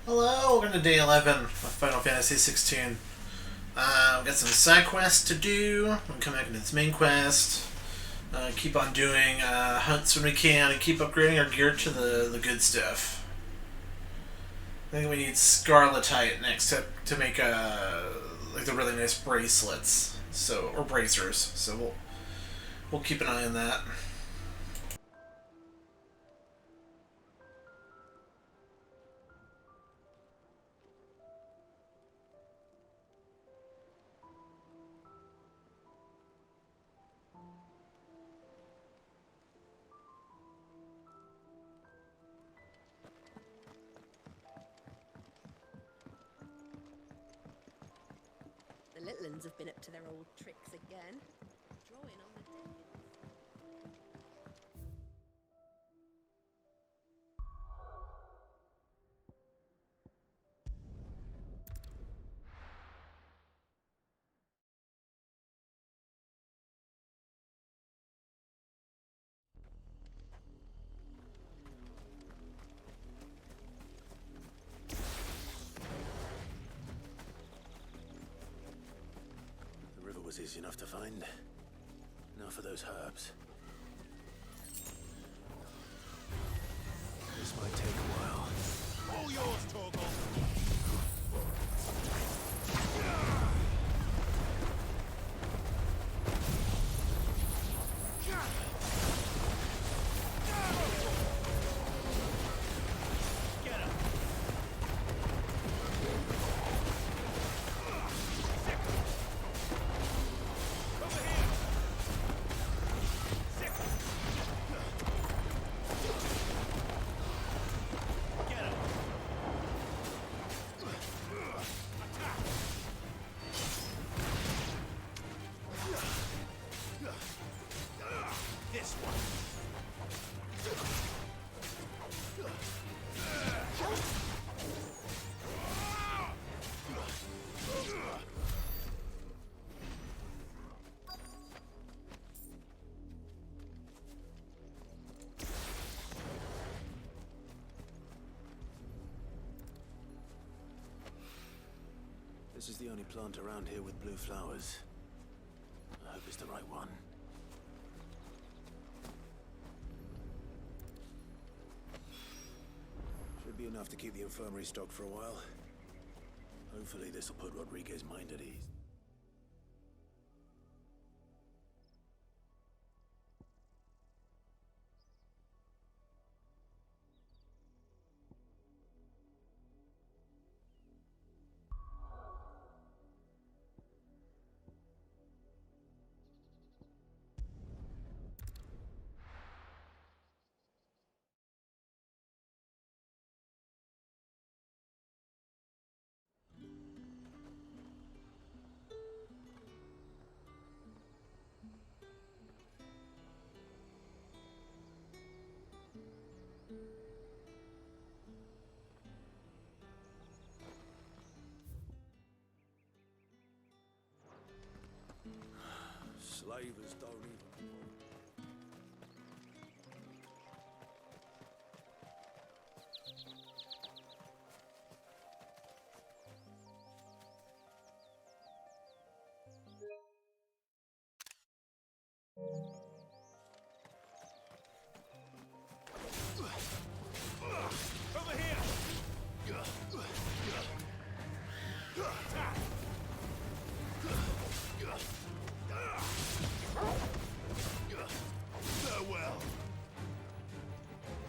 Hello, welcome to day 11 of Final Fantasy 16. We've got some side quests to do. We'll come back into this main quest. Keep on doing hunts when we can and keep upgrading our gear to the good stuff. I think we need Scarletite next to make like the really nice bracelets. Or bracers. So we'll keep an eye on that. The little ones have been up to their old tricks again. Drawing on the dead. The river was easy enough to find. Now for those herbs. This might take a while. All yours, Torgal. Get up. Over here. Sick. Get up. Attack. This one. This is the only plant around here with blue flowers. I hope it's the right one. Should be enough to keep the infirmary stocked for a while. Hopefully this will put Rodriguez's mind at ease. Slavers don't even... Over here. Attack. Farewell.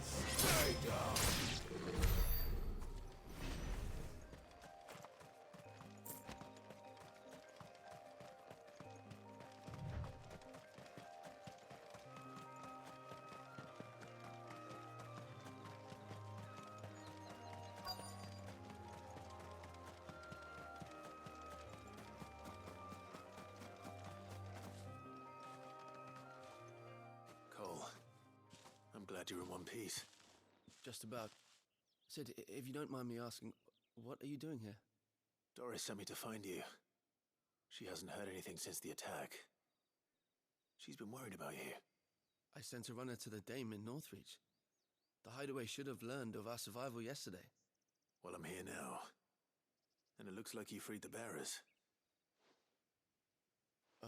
Stay down. Cole, I'm glad you're in one piece. Just about. Sid, if you don't mind me asking, what are you doing here? Doris sent me to find you. She hasn't heard anything since the attack. She's been worried about you. I sent a runner to the Dame in Northreach. The hideaway should have learned of our survival yesterday. Well, I'm here now. And it looks like you freed the bearers.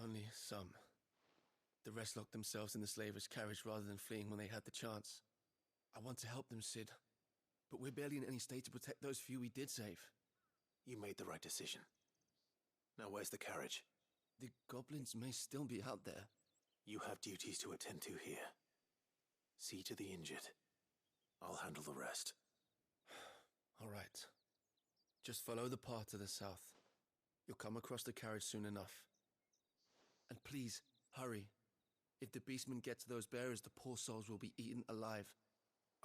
Only some. The rest locked themselves in the slavers' carriage rather than fleeing when they had the chance. I want to help them, Sid. But we're barely in any state to protect those few we did save. You made the right decision. Now where's the carriage? The goblins may still be out there. You have duties to attend to here. See to the injured. I'll handle the rest. All right. Just follow the path to the south. You'll come across the carriage soon enough. And please, hurry. If the beastmen get to those bearers, the poor souls will be eaten alive.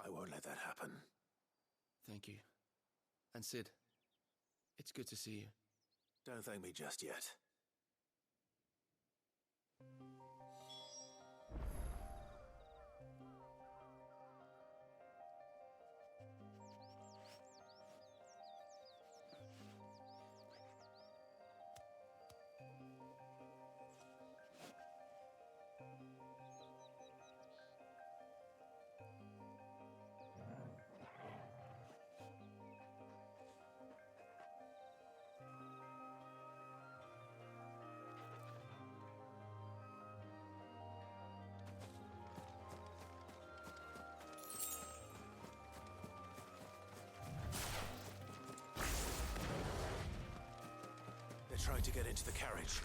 I won't let that happen. Thank you. And Sid, it's good to see you. Don't thank me just yet. They're trying to get into the carriage.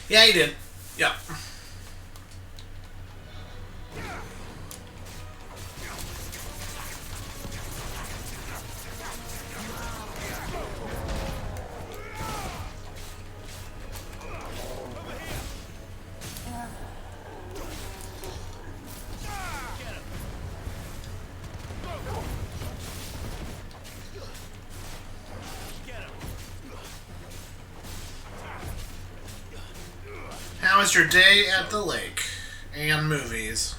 Yeah, he did. Yeah. How was your day at the lake? And movies?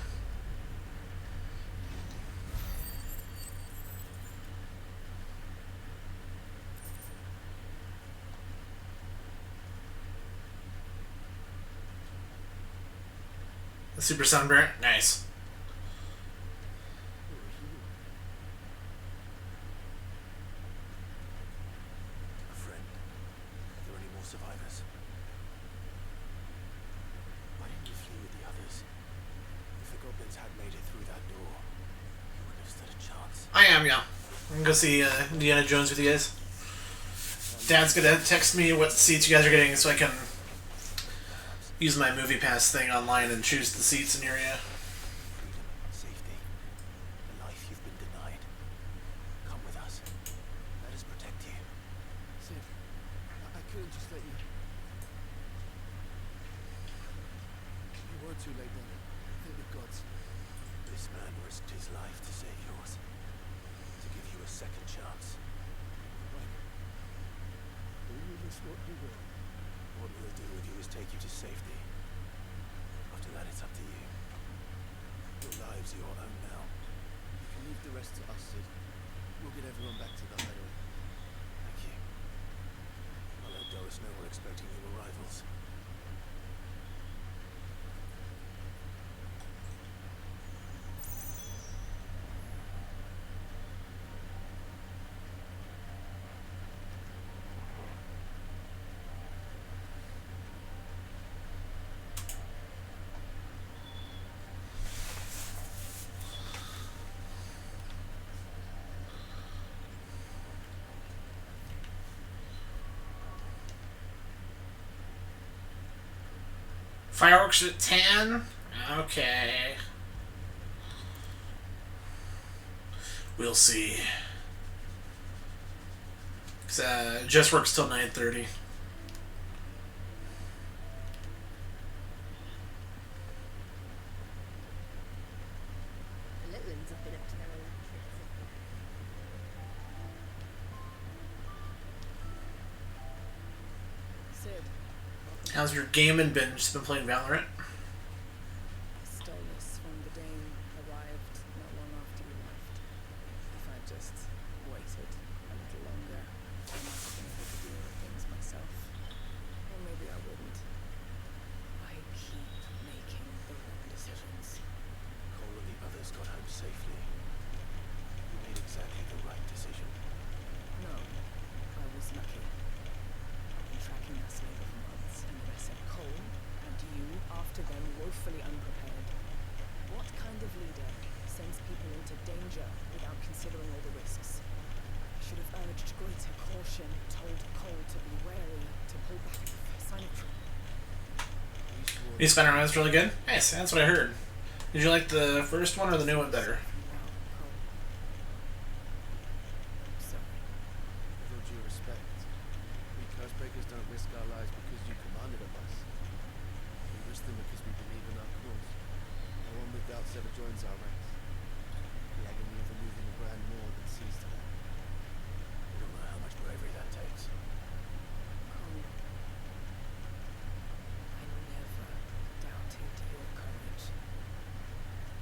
The super sunburnt? Nice. A friend. Are there any more survivors? Why didn't you flee with the others? If the goblins had made it through that door, you wouldn't have stood a chance. I am, yeah. I'm gonna go see Indiana Jones with you guys. Dad's gonna text me what seats you guys are getting so I can use my movie pass thing online and choose the seats in your area. Freedom, safety, the life you've been denied. Come with us. Let us protect you. Sid, I couldn't just let you... You were too late then. Thank the gods. This man risked his life to save yours. To give you a second chance. Do with us what you will. What we'll do with you is take you to safety. After that, it's up to you. Your lives are your own now. You can leave the rest to us, Sid. We'll get everyone back to the hideaway. expecting new arrivals. Fireworks at 10? Okay. We'll see. Just works till 9:30. The little ones have been up to their old tricks again. Sid, How's your gaming been? Just been playing Valorant? stole this from the Dane arrived not long after you left. If I'd just waited a little longer, I might have been able to deal with things myself. Or maybe I wouldn't. I keep making the wrong decisions. Cole and the others got home safely. You made exactly the right decision. No, I was lucky. I've been tracking that slaver for months, and then I sent Cole and you after them woefully unprepared. What kind of leader sends people into danger without considering all the risks? I should have urged greater caution, told Cole to be wary, to pull back at the first sign of trouble. New Spider-Man was really good? Nice, that's what I heard. Did you like the first one or the new one better? Sorry. With all due respect, we Cursebreakers don't risk our lives because you commanded of us. We risk them because we believe in our cause. No one with doubts ever joins our ranks. The agony of removing a brand more than sees to that. You don't know how much bravery that takes. Cole, I never doubted your courage.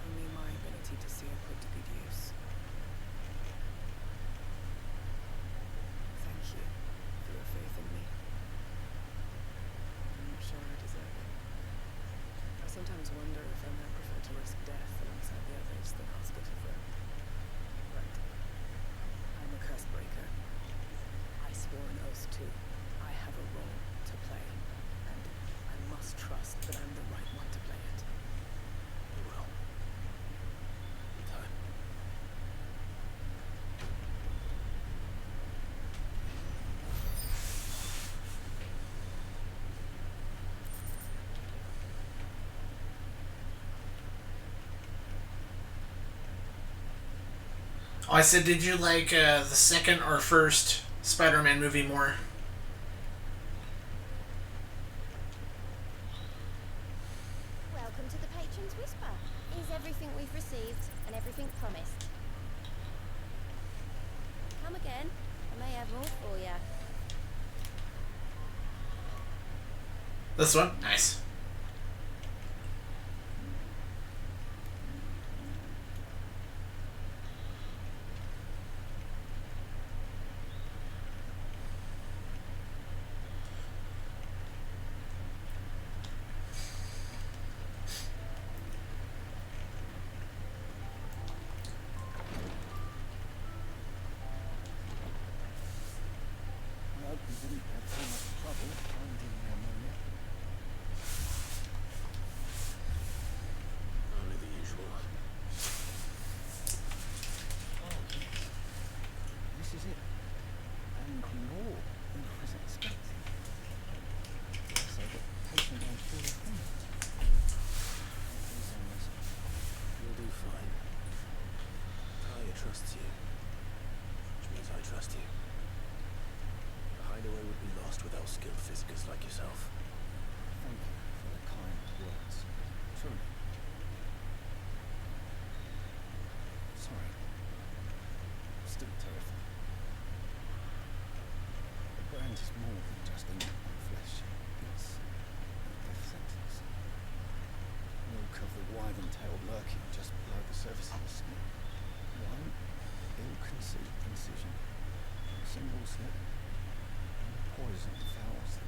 Only my ability to see it put to good use. Thank you for your faith in me. I'm not sure I deserve it. I sometimes wonder if I might prefer to risk death alongside the others than ask it of them. But I'm a curse breaker. I swore an oath too. I have a role to play, and I must trust that I'm the right one to play it. You will. In time. Oh, I said, did you like the second or first Spider-Man movie more? Welcome to the Patron's Whisper. Is everything we've received and everything promised? Come again. I may have more for you. This one? Nice. I hope you didn't have too much trouble finding the ammonia. Only the usual. Oh, yes. This is it. And more than I was expecting. Yes, I got taken on full account. You'll do fine. Talia trusts you. Which means I trust you. The hideaway would be lost without skilled physicers like yourself. Thank you for the kind words. Truly. Sorry. Still terrified. The brand is more than just a nut on flesh. It's a death sentence. Milk of the widen-tailed lurking just below the surface of the skin. One ill-conceived incision. Single slip. And poison fouls the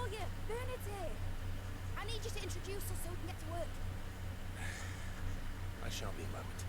saw you! Bernard's here! I need you to introduce us so we can get to work. I shall be a moment.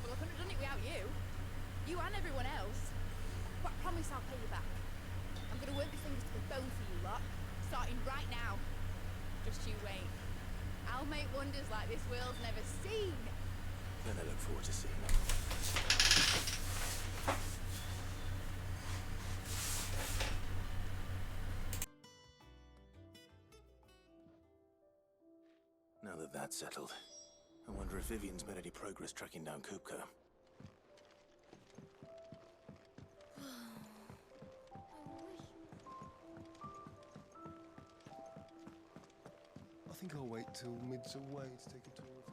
Well, I couldn't have done it without you. You and everyone else. But I promise I'll pay you back. I'm gonna work my fingers to the bone for you lot, starting right now. Just you wait. I'll make wonders like this world's never seen. Then I look forward to seeing them. Now that that's settled, I wonder if Vivian's made any progress tracking down Kupka. I think I'll wait till mid's away to take a tour of her.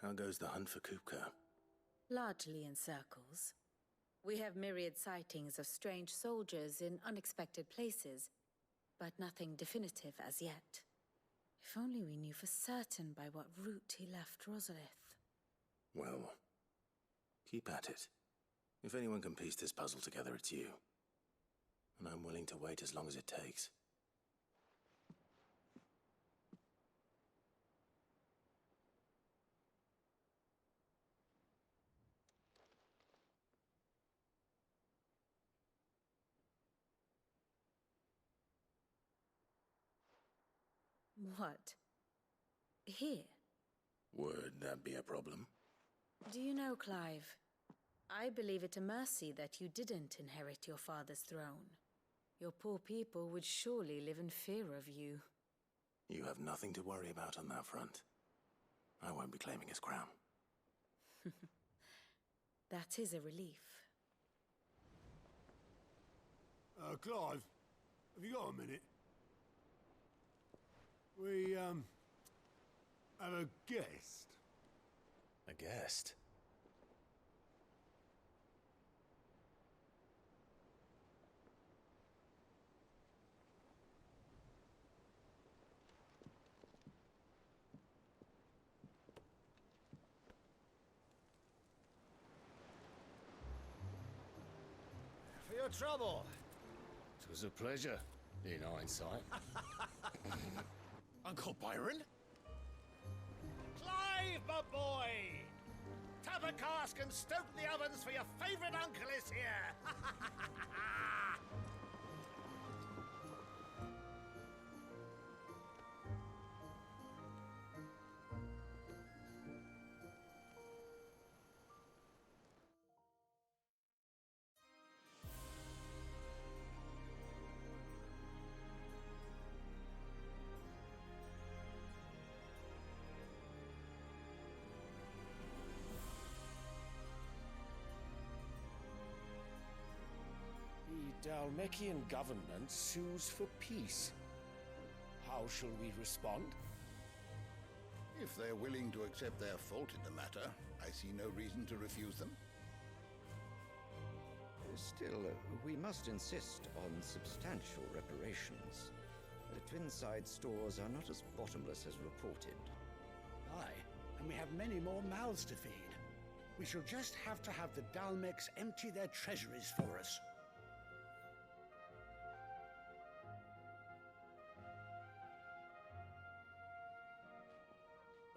How goes the hunt for Kupka? Largely in circles. We have myriad sightings of strange soldiers in unexpected places, but nothing definitive as yet. If only we knew for certain by what route he left Rosalith. Well, keep at it. If anyone can piece this puzzle together, it's you. And I'm willing to wait as long as it takes. What? Here? Would that be a problem? Do you know, Clive? I believe it a mercy that you didn't inherit your father's throne. Your poor people would surely live in fear of you. You have nothing to worry about on that front. I won't be claiming his crown. That is a relief. Clive, have you got a minute? We, have a guest. A guest? For your trouble. It was a pleasure, in hindsight. Uncle Byron? Clive, my boy! Tap a cask and stoke the ovens for your favourite uncle is here! The Dalmekian government sues for peace. How shall we respond? If they're willing to accept their fault in the matter, I see no reason to refuse them. Still, we must insist on substantial reparations. The Twinside stores are not as bottomless as reported. Aye, and we have many more mouths to feed. We shall just have to have the Dalmeks empty their treasuries for us.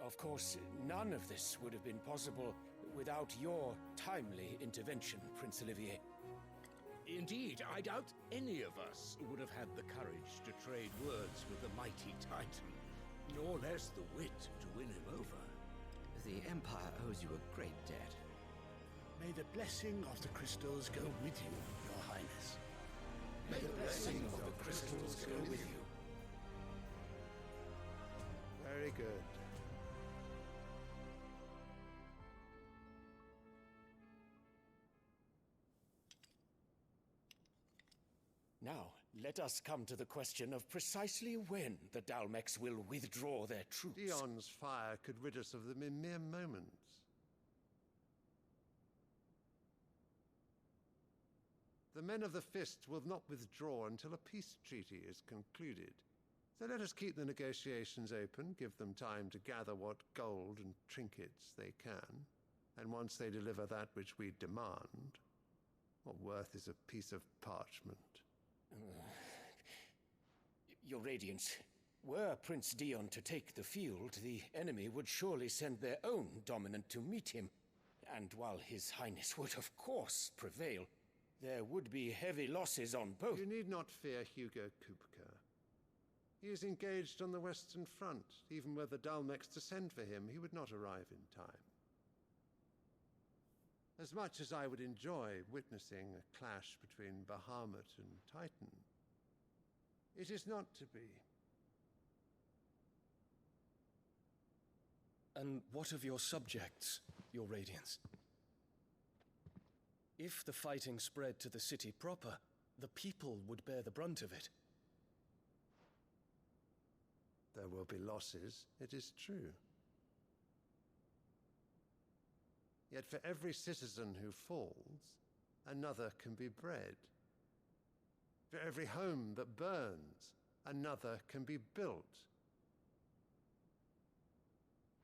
Of course, none of this would have been possible without your timely intervention, Prince Olivier. Indeed, I doubt any of us would have had the courage to trade words with the mighty Titan, nor less the wit to win him over. The Empire owes you a great debt. May the blessing of the crystals go with you, Your Highness. May the blessing of the crystals go with you. Very good. Now, let us come to the question of precisely when the Dalmex will withdraw their troops. Dion's fire could rid us of them in mere moments. The men of the Fist will not withdraw until a peace treaty is concluded. So let us keep the negotiations open, give them time to gather what gold and trinkets they can, and once they deliver that which we demand, what worth is a piece of parchment? Your Radiance, were Prince Dion to take the field, the enemy would surely send their own dominant to meet him. And while His Highness would of course prevail, there would be heavy losses on both. You need not fear Hugo Kupka. He is engaged on the Western Front. Even were the Dalmex to send for him, he would not arrive in time. As much as I would enjoy witnessing a clash between Bahamut and Titan, it is not to be. And what of your subjects, Your Radiance? If the fighting spread to the city proper, the people would bear the brunt of it. There will be losses, it is true. Yet for every citizen who falls, another can be bred. For every home that burns, another can be built.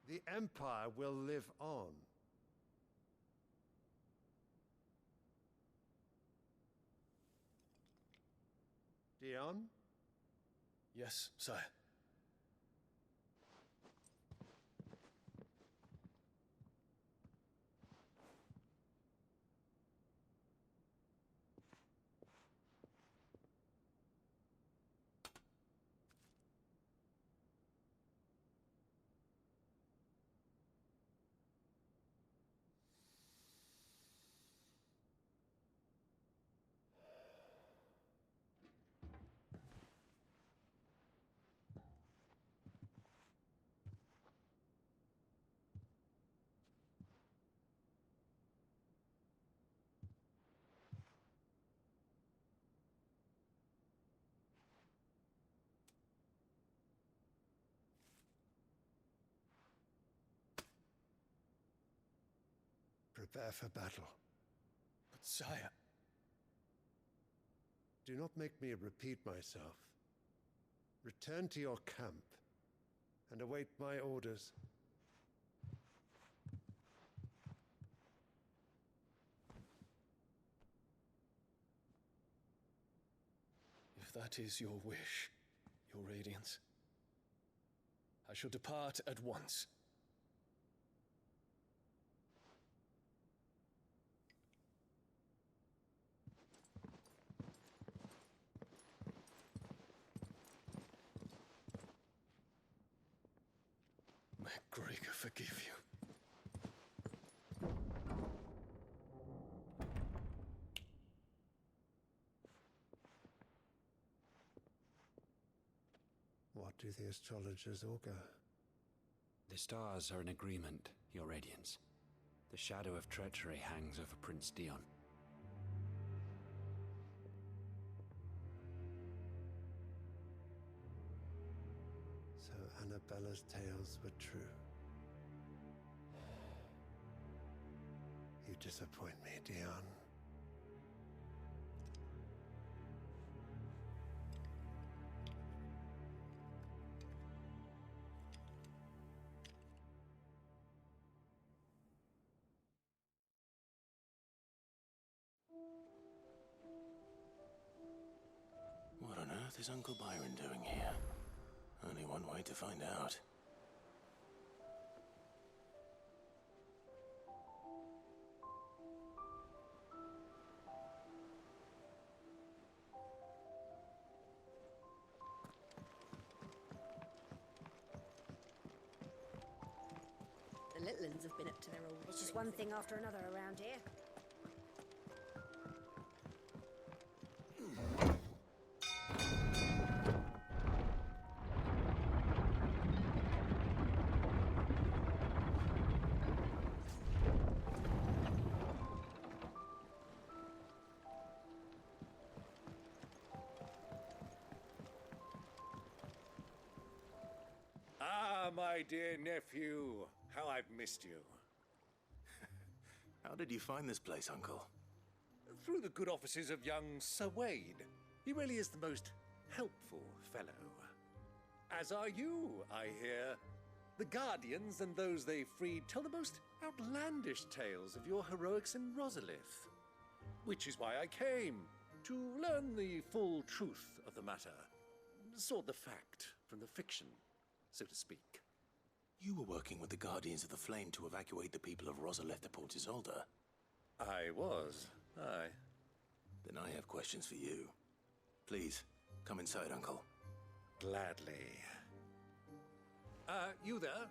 The Empire will live on. Dion? Yes, sire. Prepare for battle. But sire... Do not make me repeat myself. Return to your camp and await my orders. If that is your wish, Your Radiance, I shall depart at once. May Gregor forgive you. What do the astrologers augur? The stars are in agreement, Your Radiance. The shadow of treachery hangs over Prince Dion. So Annabella's tales were true. You disappoint me, Dion. What on earth is Uncle Byron doing here? Only one way to find out. The little ones have been up to their old... It's just one thing after another around here. My dear nephew, how I've missed you. How did you find this place, Uncle? Through the good offices of young Sir Wade. He really is the most helpful fellow. As are you, I hear. The Guardians and those they freed tell the most outlandish tales of your heroics in Rosalith. Which is why I came, to learn the full truth of the matter. Sort the fact from the fiction, so to speak. You were working with the Guardians of the Flame to evacuate the people of Rosalith to Port Isolde. I was, aye. Then I have questions for you. Please, come inside, Uncle. Gladly. You there?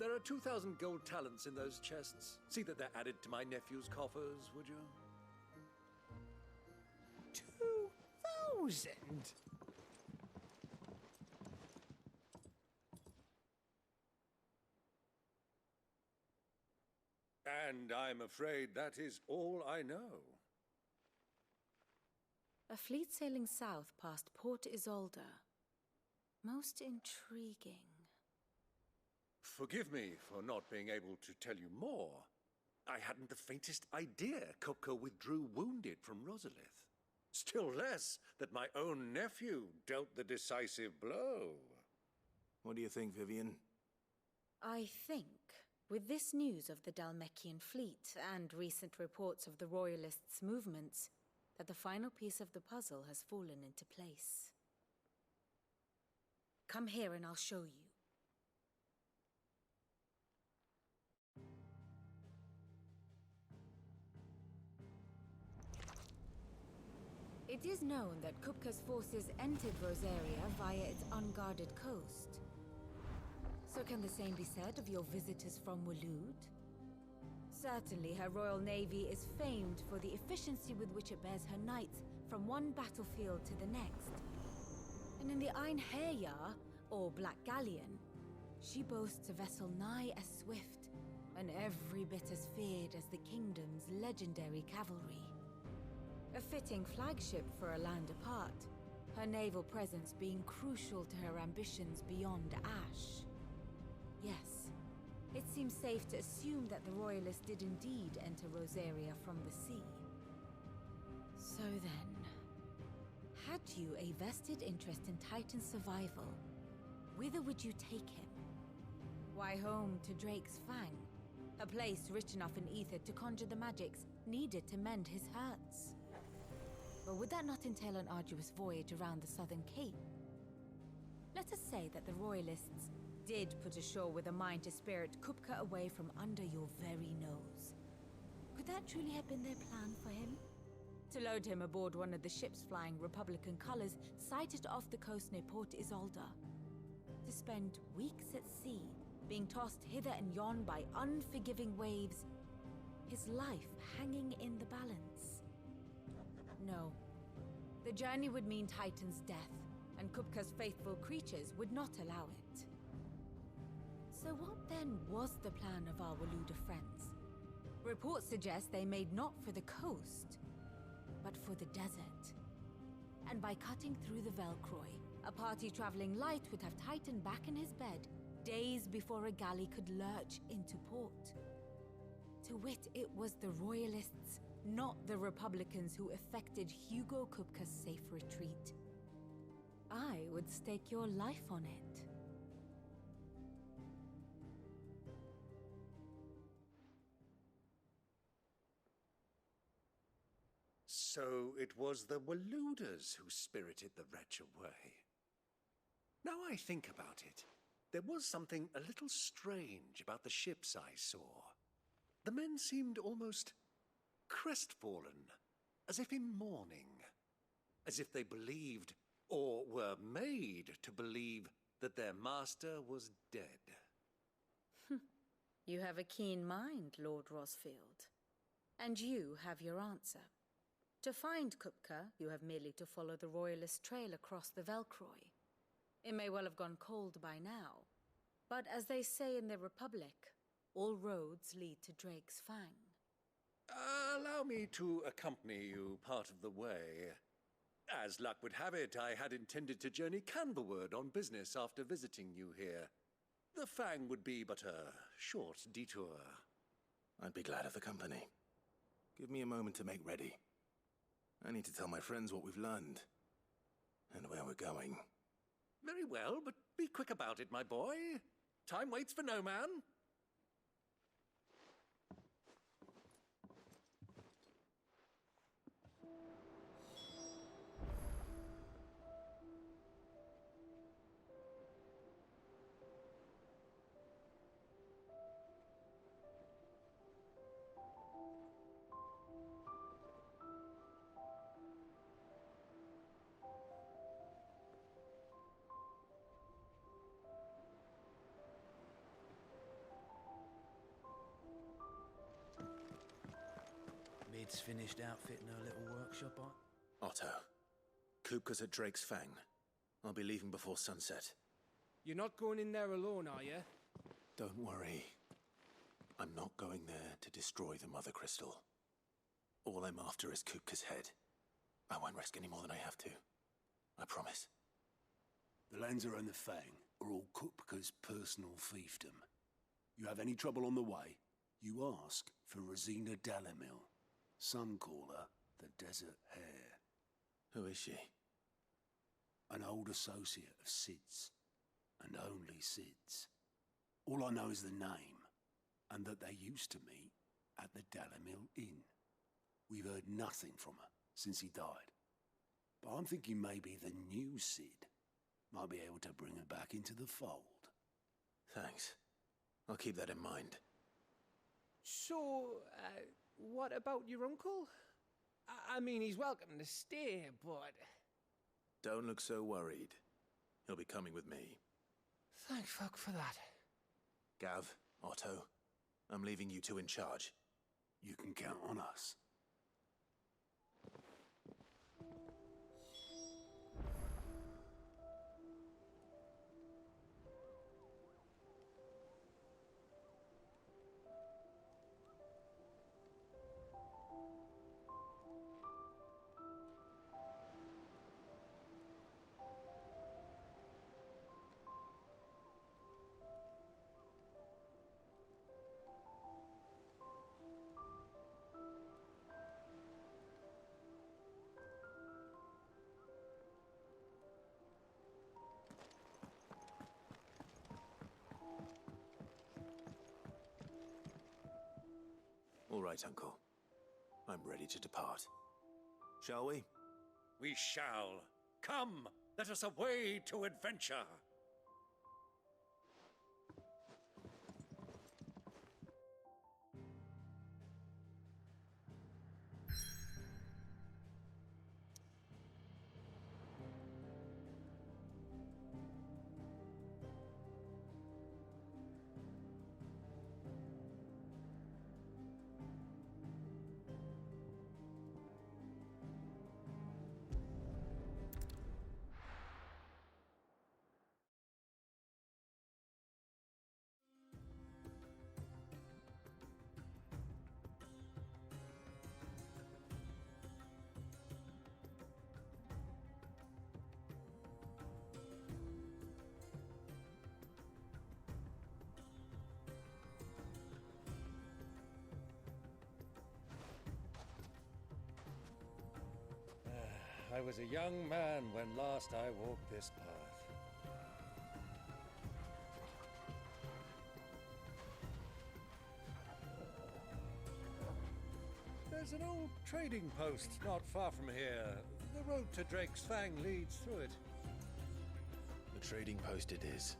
There are 2,000 gold talents in those chests. See that they're added to my nephew's coffers, would you? 2,000? And I'm afraid that is all I know. A fleet sailing south past Port Isolde. Most intriguing. Forgive me for not being able to tell you more. I hadn't the faintest idea Kupka withdrew wounded from Rosalith. Still less that my own nephew dealt the decisive blow. What do you think, Vivian? I think, with this news of the Dalmekian fleet and recent reports of the Royalists' movements, that the final piece of the puzzle has fallen into place. Come here and I'll show you. It is known that Kupka's forces entered Rosaria via its unguarded coast. So can the same be said of your visitors from Waloed? Certainly her Royal Navy is famed for the efficiency with which it bears her knights from one battlefield to the next. And in the Einherjar, or Black Galleon, she boasts a vessel nigh as swift and every bit as feared as the kingdom's legendary cavalry. A fitting flagship for a land apart, her naval presence being crucial to her ambitions beyond Ash. Yes, it seems safe to assume that the Royalists did indeed enter Rosaria from the sea. So then, had you a vested interest in Titan's survival, whither would you take him? Why, home to Drake's Fang, a place rich enough in ether to conjure the magics needed to mend his hurts. But would that not entail an arduous voyage around the southern cape? Let us say that the Royalists did put ashore with a mind to spirit Kupka away from under your very nose. Could that truly have been their plan for him? To load him aboard one of the ships flying Republican colors sighted off the coast near Port Isolde. To spend weeks at sea, being tossed hither and yon by unforgiving waves, his life hanging in the balance. No. The journey would mean Titan's death, and Kupka's faithful creatures would not allow it. So what then was the plan of our Waluda friends? Reports suggest they made not for the coast, but for the desert. And by cutting through the Velcroy, a party traveling light would have Titan back in his bed days before a galley could lurch into port. To wit, it was the Royalists, not the Republicans, who effected Hugo Kupka's safe retreat. I would stake your life on it. So it was the Waluders who spirited the wretch away. Now I think about it, there was something a little strange about the ships I saw. The men seemed almost crestfallen, as if in mourning, as if they believed, or were made to believe, that their master was dead. You have a keen mind, Lord Rosfield. And you have your answer. To find Kupka, you have merely to follow the Royalist trail across the Velcroy. It may well have gone cold by now, but as they say in the Republic, all roads lead to Drake's Fang. Allow me to accompany you part of the way. As luck would have it, I had intended to journey Canberward on business after visiting you here. The Fang would be but a short detour. I'd be glad of the company. Give me a moment to make ready. I need to tell my friends what we've learned. And where we're going. Very well, but be quick about it, my boy. Time waits for no man. Mid's finished outfitting her little workshop on. Otto. Kupka's at Drake's Fang. I'll be leaving before sunset. You're not going in there alone, are you? Don't worry. I'm not going there to destroy the Mother Crystal. All I'm after is Kupka's head. I won't risk any more than I have to. I promise. The Lancer and the Fang are all Kupka's personal fiefdom. You have any trouble on the way, you ask for Rosina Dalamil. Some call her the Desert Hare. Who is she? An old associate of Sid's, and only Sid's. All I know is the name, and that they used to meet at the Dalamil Inn. We've heard nothing from her since he died. But I'm thinking maybe the new Sid might be able to bring her back into the fold. Thanks. I'll keep that in mind. So, what about your uncle? I mean, he's welcome to stay, but... Don't look so worried. He'll be coming with me. Thank fuck for that. Gav, Otto, I'm leaving you two in charge. You can count on us. All right, Uncle. I'm ready to depart. Shall we? We shall. Come, let us away to adventure. I was a young man when last I walked this path. There's an old trading post not far from here. The road to Drake's Fang leads through it. The trading post it is.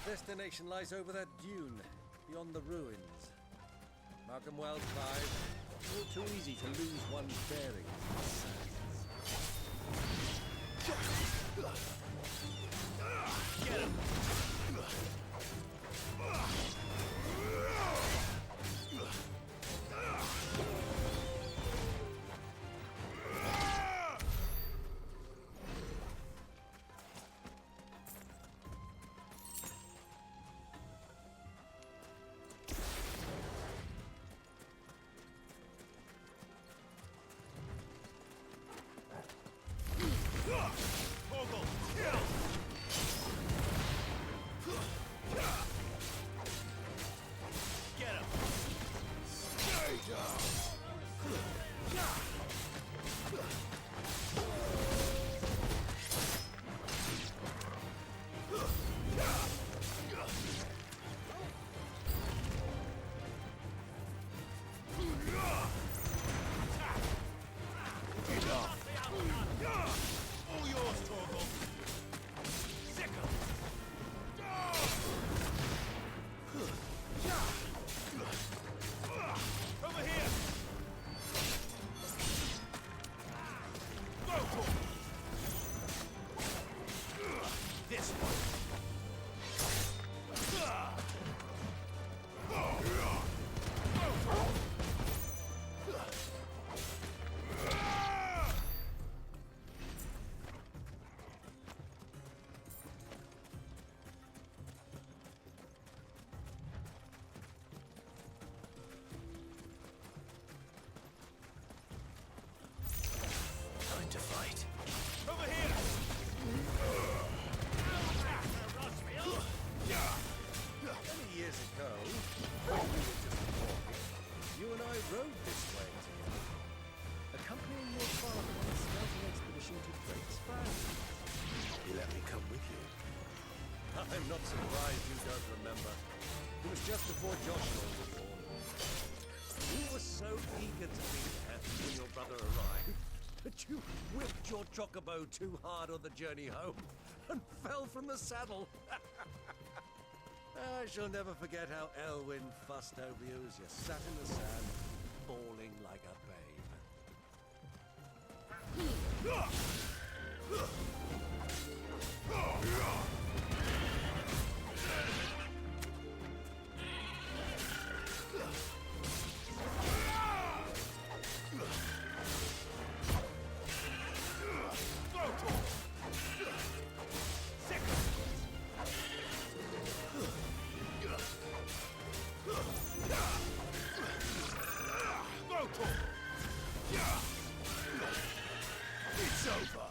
Destination lies over that dune, beyond the ruins. Mark 'em well, Clive. All too easy to lose one's bearings. Get him! rode this way together, accompanying your father on a scouting expedition to Drake's Fang. He let me come with you. I'm not surprised you don't remember. It was just before Joshua was born. You were so eager to be there when your brother arrived that you whipped your chocobo too hard on the journey home and fell from the saddle. I shall never forget how Elwyn fussed over you as you sat in the sand, bawling like a babe. It's over.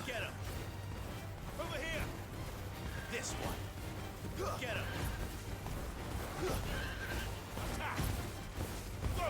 Get him! Over here! This one! Get him! Attack! Go!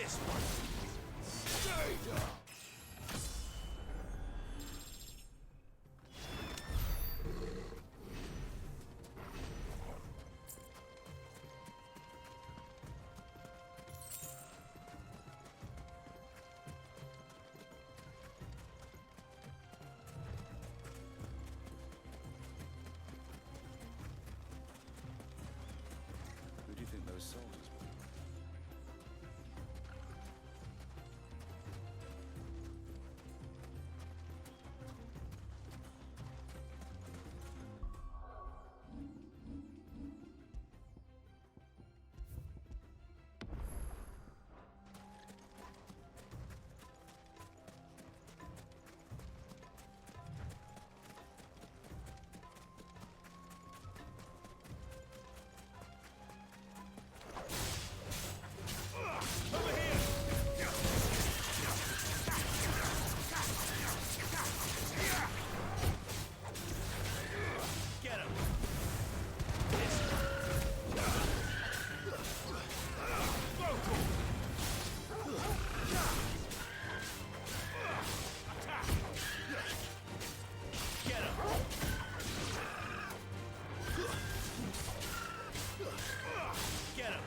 this one. Stay down. Who do you think those soldiers were? Get him! Get him! Get him!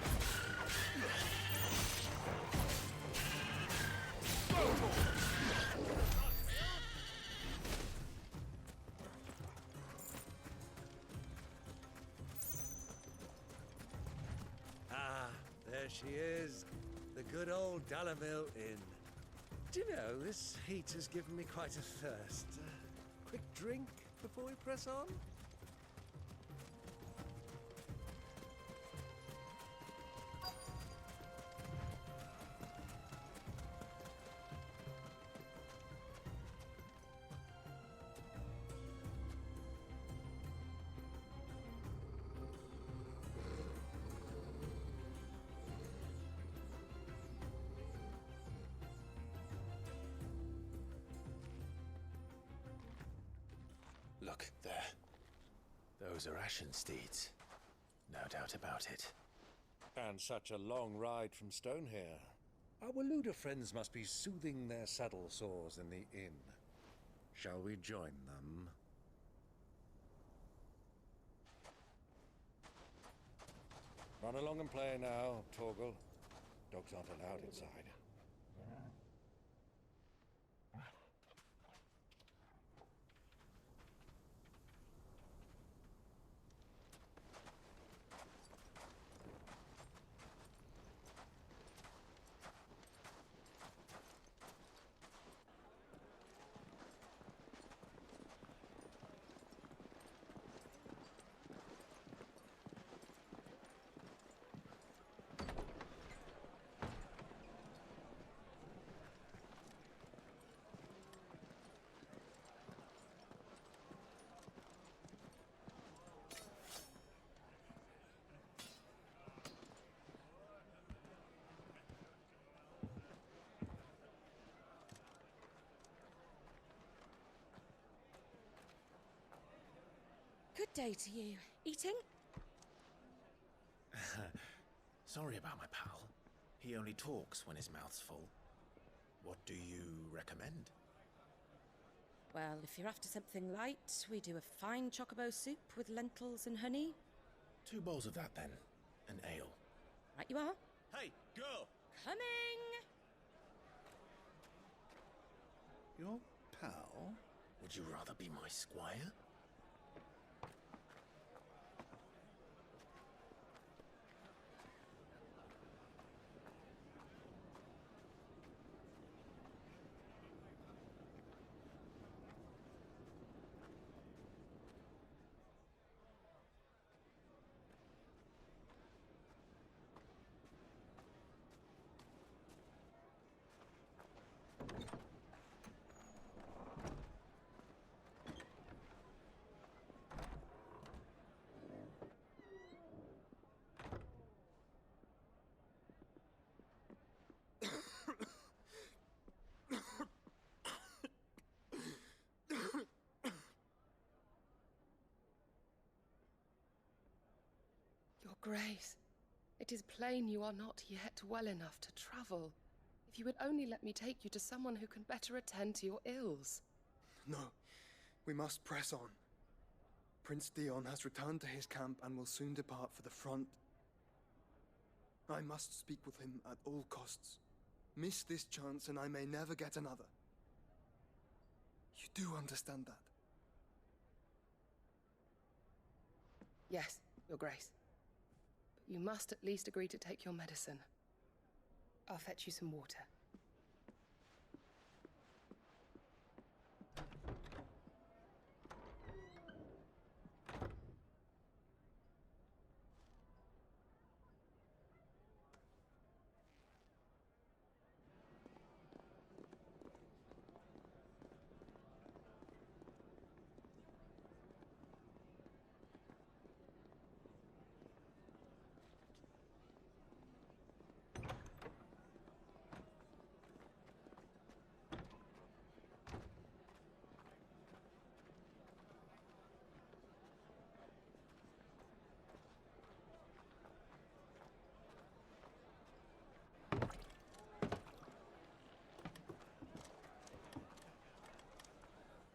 Ah, there she is. The good old Dalamil Inn. Do you know, this heat has given me quite a thirst. Quick drink before we press on? Look, there. Those are Ashen steeds. No doubt about it. And such a long ride from Stonehere. Our Waluda friends must be soothing their saddle sores in the inn. Shall we join them? Run along and play now, Torgal. Dogs aren't allowed inside. Good day to you. Eating? Sorry about my pal. He only talks when his mouth's full. What do you recommend? Well, if you're after something light, we do a fine chocobo soup with lentils and honey. 2 bowls of that, then. An ale. Right you are. Hey, girl! Coming! Your pal? Would you rather be my squire? Your Grace, it is plain you are not yet well enough to travel. If you would only let me take you to someone who can better attend to your ills. No, we must press on. Prince Dion has returned to his camp and will soon depart for the front. I must speak with him at all costs. Miss this chance and I may never get another. You do understand that? Yes, Your Grace. But you must at least agree to take your medicine. I'll fetch you some water.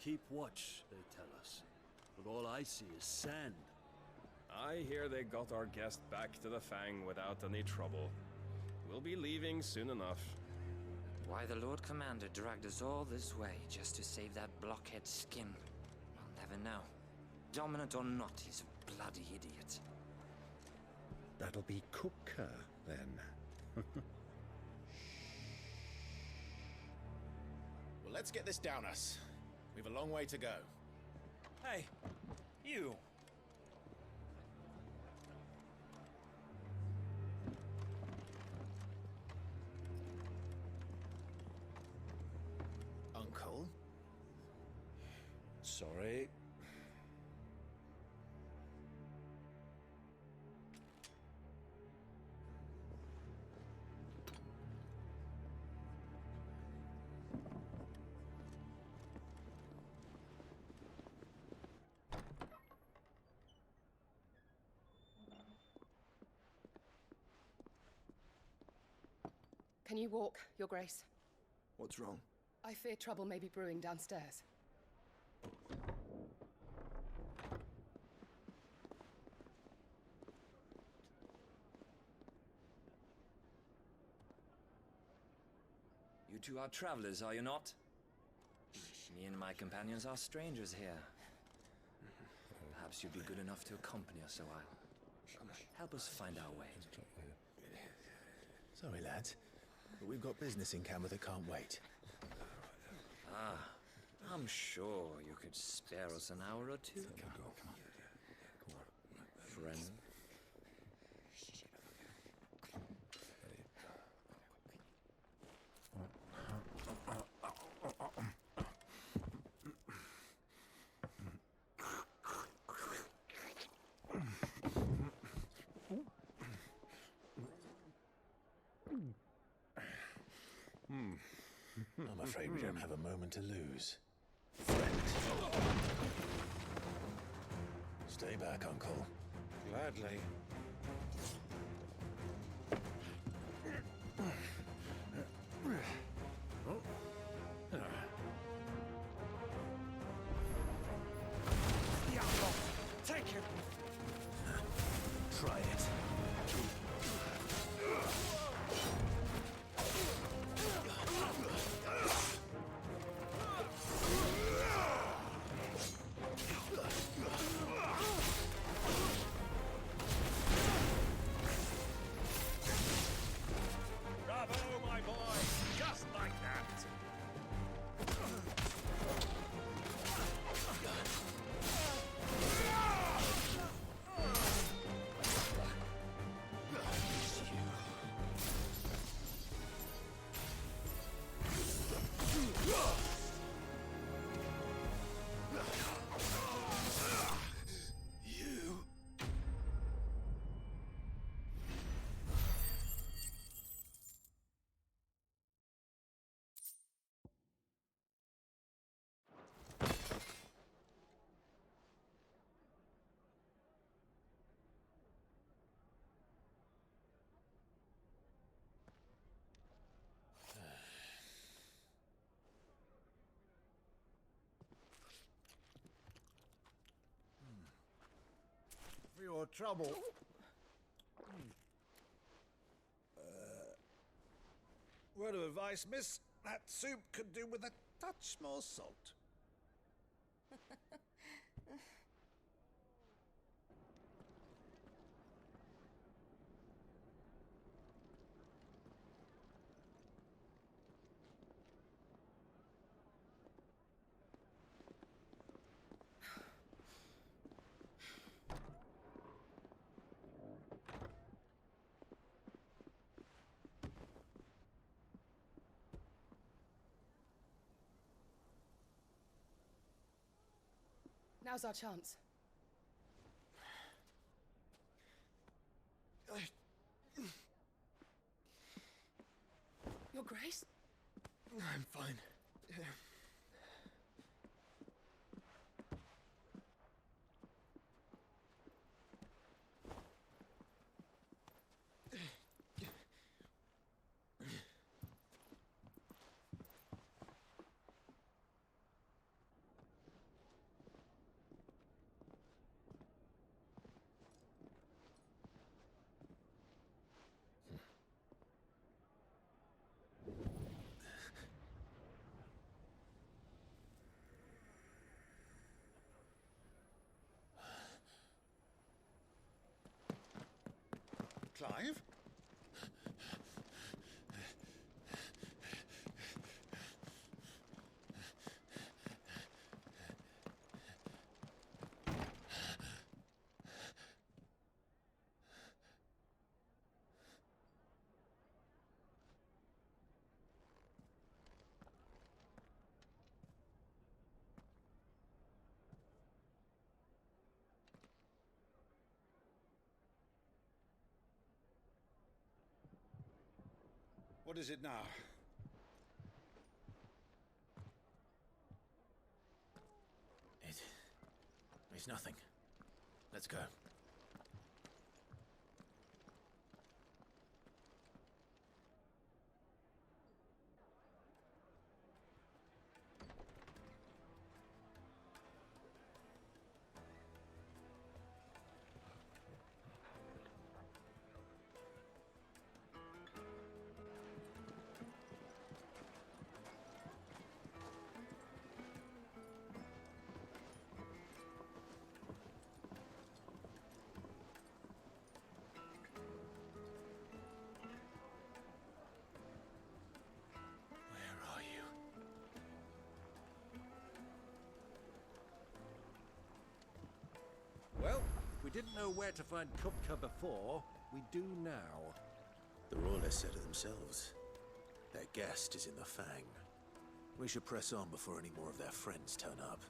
Keep watch, they tell us. But all I see is sand. I hear they got our guest back to the Fang without any trouble. We'll be leaving soon enough. Why the Lord Commander dragged us all this way just to save that blockhead skin, I'll never know. Dominant or not, he's a bloody idiot. That'll be Cooker, then. Well, let's get this down us. We've a long way to go. Hey, you! Uncle? Sorry. Can you walk, Your Grace? What's wrong? I fear trouble may be brewing downstairs. You two are travelers, are you not? Me and my companions are strangers here. Perhaps you'd be good enough to accompany us a while. Help us find our way. Sorry, lads, but we've got business in camera that can't wait. Ah, I'm sure you could spare us an hour or two. Come on. Friend. I'm afraid we don't have a moment to lose. Stay back, Uncle. Gladly. Diablo! Take him! Try it. your trouble. Word of advice, miss. That soup could do with a touch more salt. Now's our chance. Your Grace? I'm fine. Clive? What is it now? It's nothing. Let's go. Well, if we didn't know where to find Kupka before, we do now. The Royalists said it themselves. Their guest is in the Fang. We should press on before any more of their friends turn up.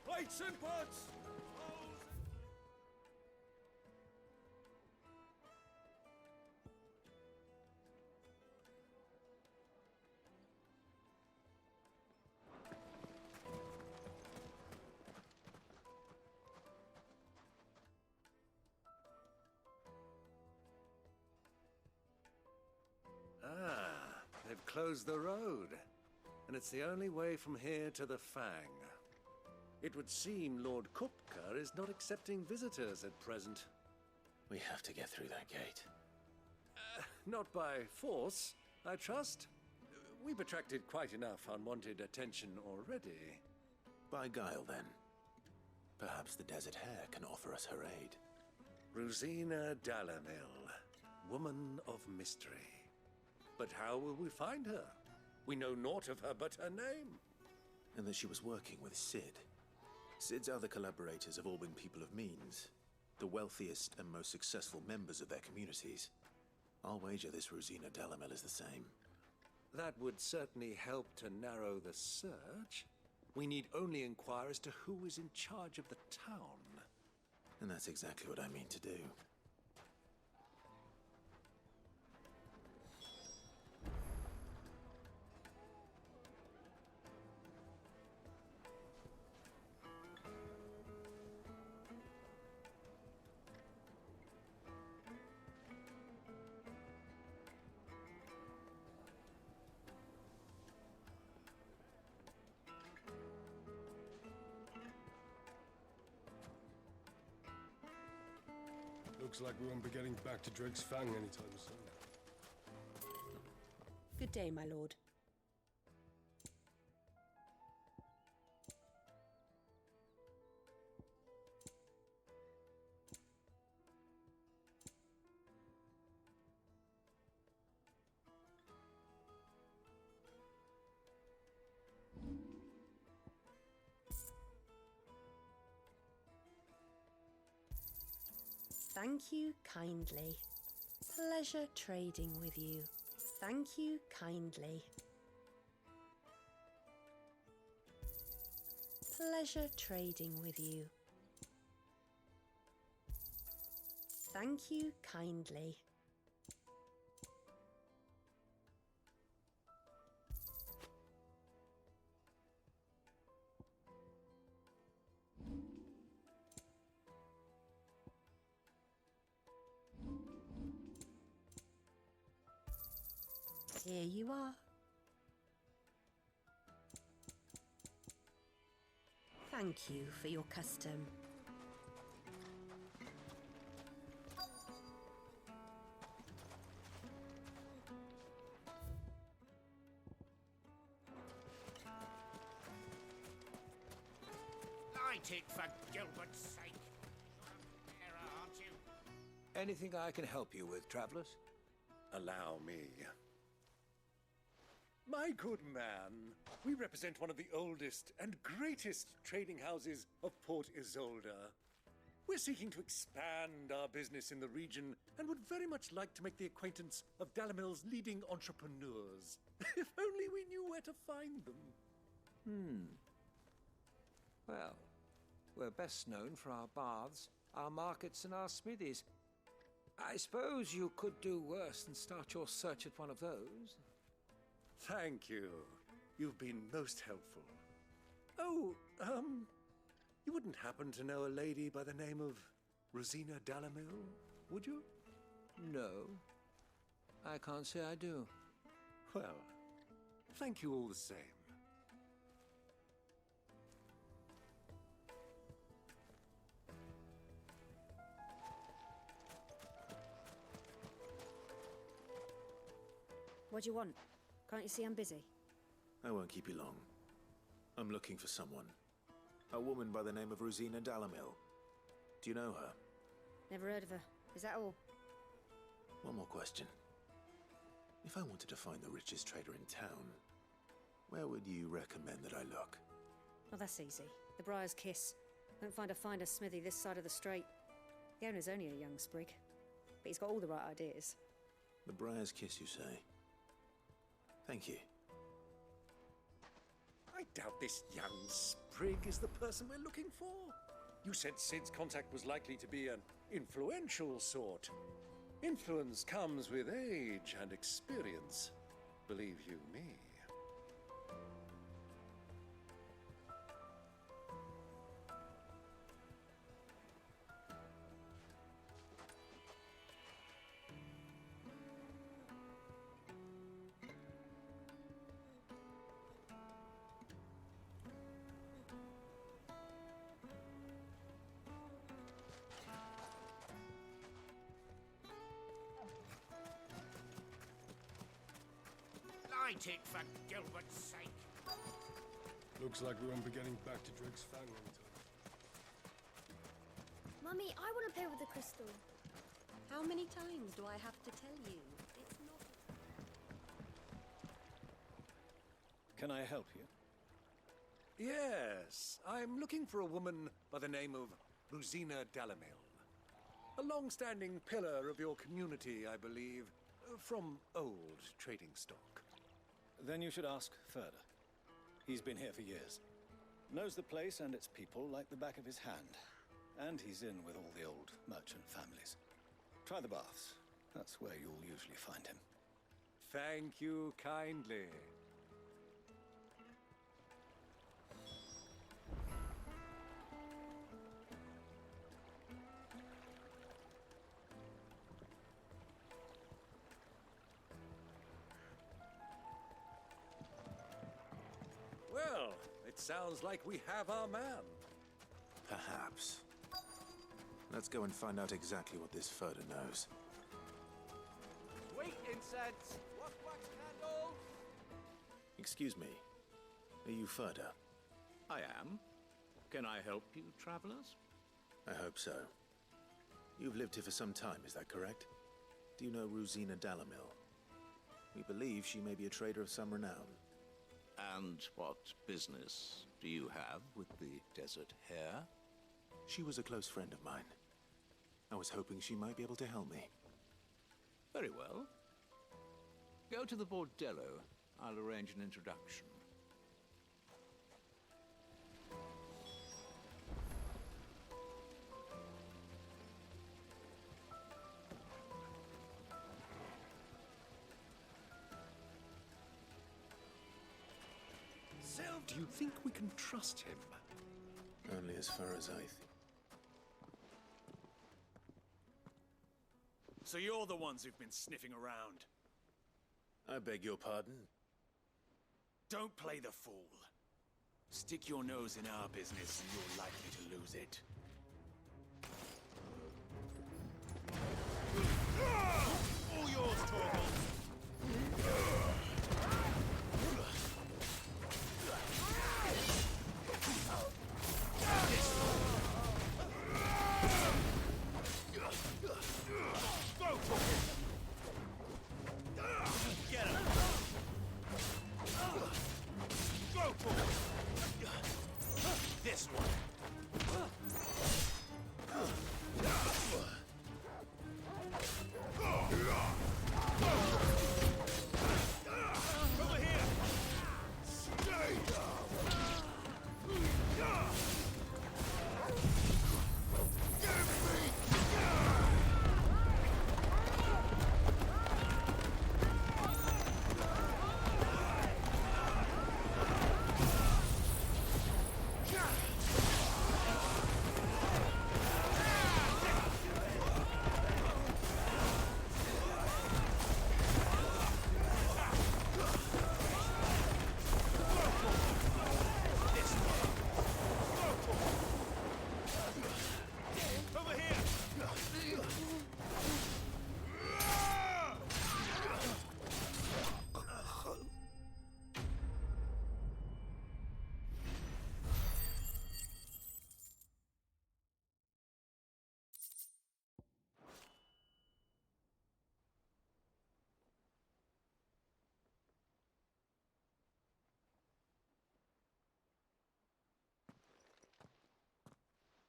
Lights and pots! They've closed the road, and it's the only way from here to the Fang. It would seem Lord Kupka is not accepting visitors at present. We have to get through that gate. Not by force, I trust. We've attracted quite enough unwanted attention already. By guile, then. Perhaps the Desert Hare can offer us her aid. Rosina Dalamil, woman of mystery. But how will we find her? We know naught of her but her name. And that she was working with Sid. Sid's other collaborators have all been people of means, the wealthiest and most successful members of their communities. I'll wager this Rosina Dalamil is the same. That would certainly help to narrow the search. We need only inquire as to who is in charge of the town. And that's exactly what I mean to do. Looks like we won't be getting back to Drake's Fang anytime soon. Good day, my lord. Thank you kindly. Pleasure trading with you. Thank you kindly. Pleasure trading with you. Thank you kindly. Here you are. Thank you for your custom. Light it, for Gilbert's sake. There, aren't you? Anything I can help you with, travelers? Allow me. My good man, we represent one of the oldest and greatest trading houses of Port Isolde. We're seeking to expand our business in the region and would very much like to make the acquaintance of Dalamil's leading entrepreneurs. If only we knew where to find them. Well, we're best known for our baths, our markets, and our smithies. I suppose you could do worse than start your search at one of those. Thank you. You've been most helpful. Oh, you wouldn't happen to know a lady by the name of Rosina Dalamil, would you? No, I can't say I do. Well, thank you all the same. What do you want? Can't you see I'm busy? I won't keep you long. I'm looking for someone. A woman by the name of Rosina Dalamil. Do you know her? Never heard of her. Is that all? One more question. If I wanted to find the richest trader in town, where would you recommend that I look? Oh, that's easy. The Briar's Kiss. Won't find a finer smithy this side of the strait. The owner's only a young sprig, but he's got all the right ideas. The Briar's Kiss, you say? Thank you. I doubt this young sprig is the person we're looking for. You said Sid's contact was likely to be an influential sort. Influence comes with age and experience, believe you me. Light it, for Gilbert's sake. Looks like we won't be getting back to Drake's Fang anytime. Mummy, I want to play with the crystal. How many times do I have to tell you? It's not... Can I help you? Yes, I'm looking for a woman by the name of Rosina Dalamil. A long-standing pillar of your community, I believe, from old trading stock. Then you should ask further. He's been here for years. Knows the place and its people like the back of his hand. And he's in with all the old merchant families. Try the baths. That's where you'll usually find him. Thank you kindly. Well, it sounds like we have our man. Perhaps. Let's go and find out exactly what this Furder knows. Sweet incense! What wax candles? Excuse me. Are you Furder? I am. Can I help you, travelers? I hope so. You've lived here for some time, is that correct? Do you know Rosina Dalamil? We believe she may be a trader of some renown. And what business do you have with the Desert Hare? She was a close friend of mine. I was hoping she might be able to help me. Very well. Go to the bordello. I'll arrange an introduction. Do you think we can trust him? Only as far as I think. So you're the ones who've been sniffing around. I beg your pardon? Don't play the fool. Stick your nose in our business and you're likely to lose it. All yours, Torvald! This one. Over here. Stay down.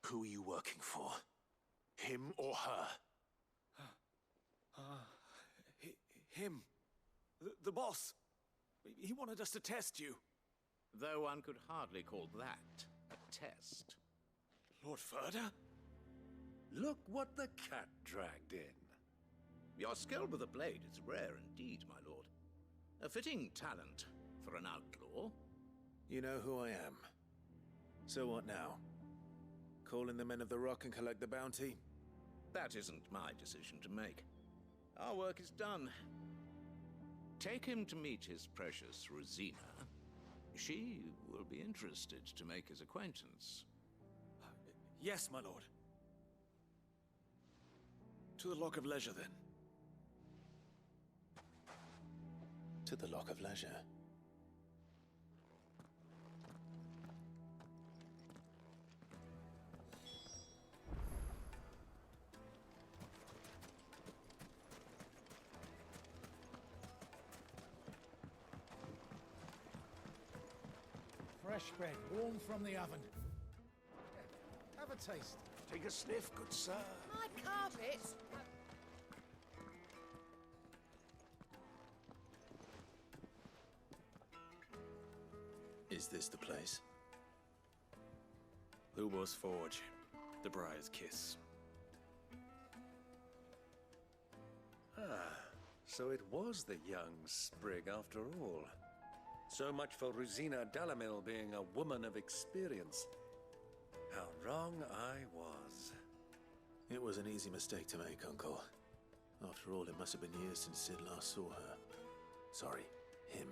Who are you working for? Him or her? Him. The boss. He wanted us to test you. Though one could hardly call that a test. Lord Furder? Look what the cat dragged in. Your skill with the blade is rare indeed, my lord. A fitting talent for an outlaw. You know who I am. So what now? Call in the Men of the Rock and collect the bounty? That isn't my decision to make. Our work is done. Take him to meet his precious Rosina. She will be interested to make his acquaintance. Yes, my lord. To the Lock of Leisure, then. To the Lock of Leisure. Fresh bread, warm from the oven. Have a taste. Take a sniff, good sir. My carpet! Is this the place? Lubo's Forge. The Briar's Kiss. Ah, so it was the young sprig after all. So much for Rosina Dalamil being a woman of experience. How wrong I was. It was an easy mistake to make, Uncle. After all, it must have been years since Sid last saw her. Sorry, him.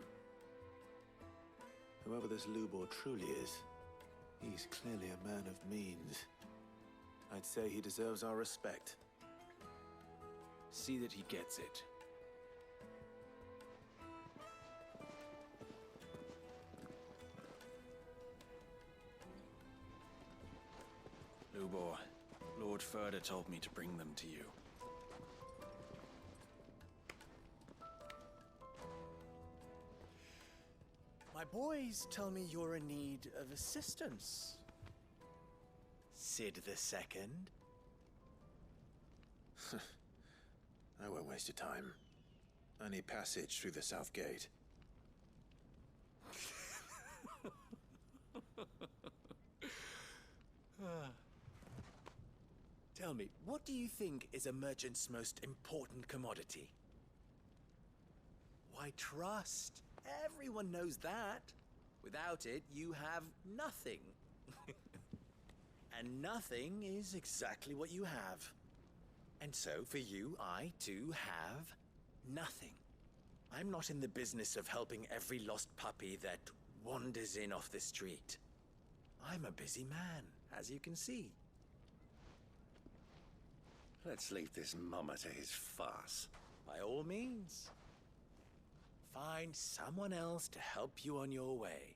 Whoever this Lubor truly is, he's clearly a man of means. I'd say he deserves our respect. See that he gets it. Lubor, Lord Furder told me to bring them to you. My boys tell me you're in need of assistance. Sid the Second? I won't waste your time. I need passage through the south gate. Tell me, what do you think is a merchant's most important commodity? Why, trust. Everyone knows that. Without it, you have nothing. And nothing is exactly what you have. And so, for you, I, too, have nothing. I'm not in the business of helping every lost puppy that wanders in off the street. I'm a busy man, as you can see. Let's leave this mummer to his farce. By all means. Find someone else to help you on your way.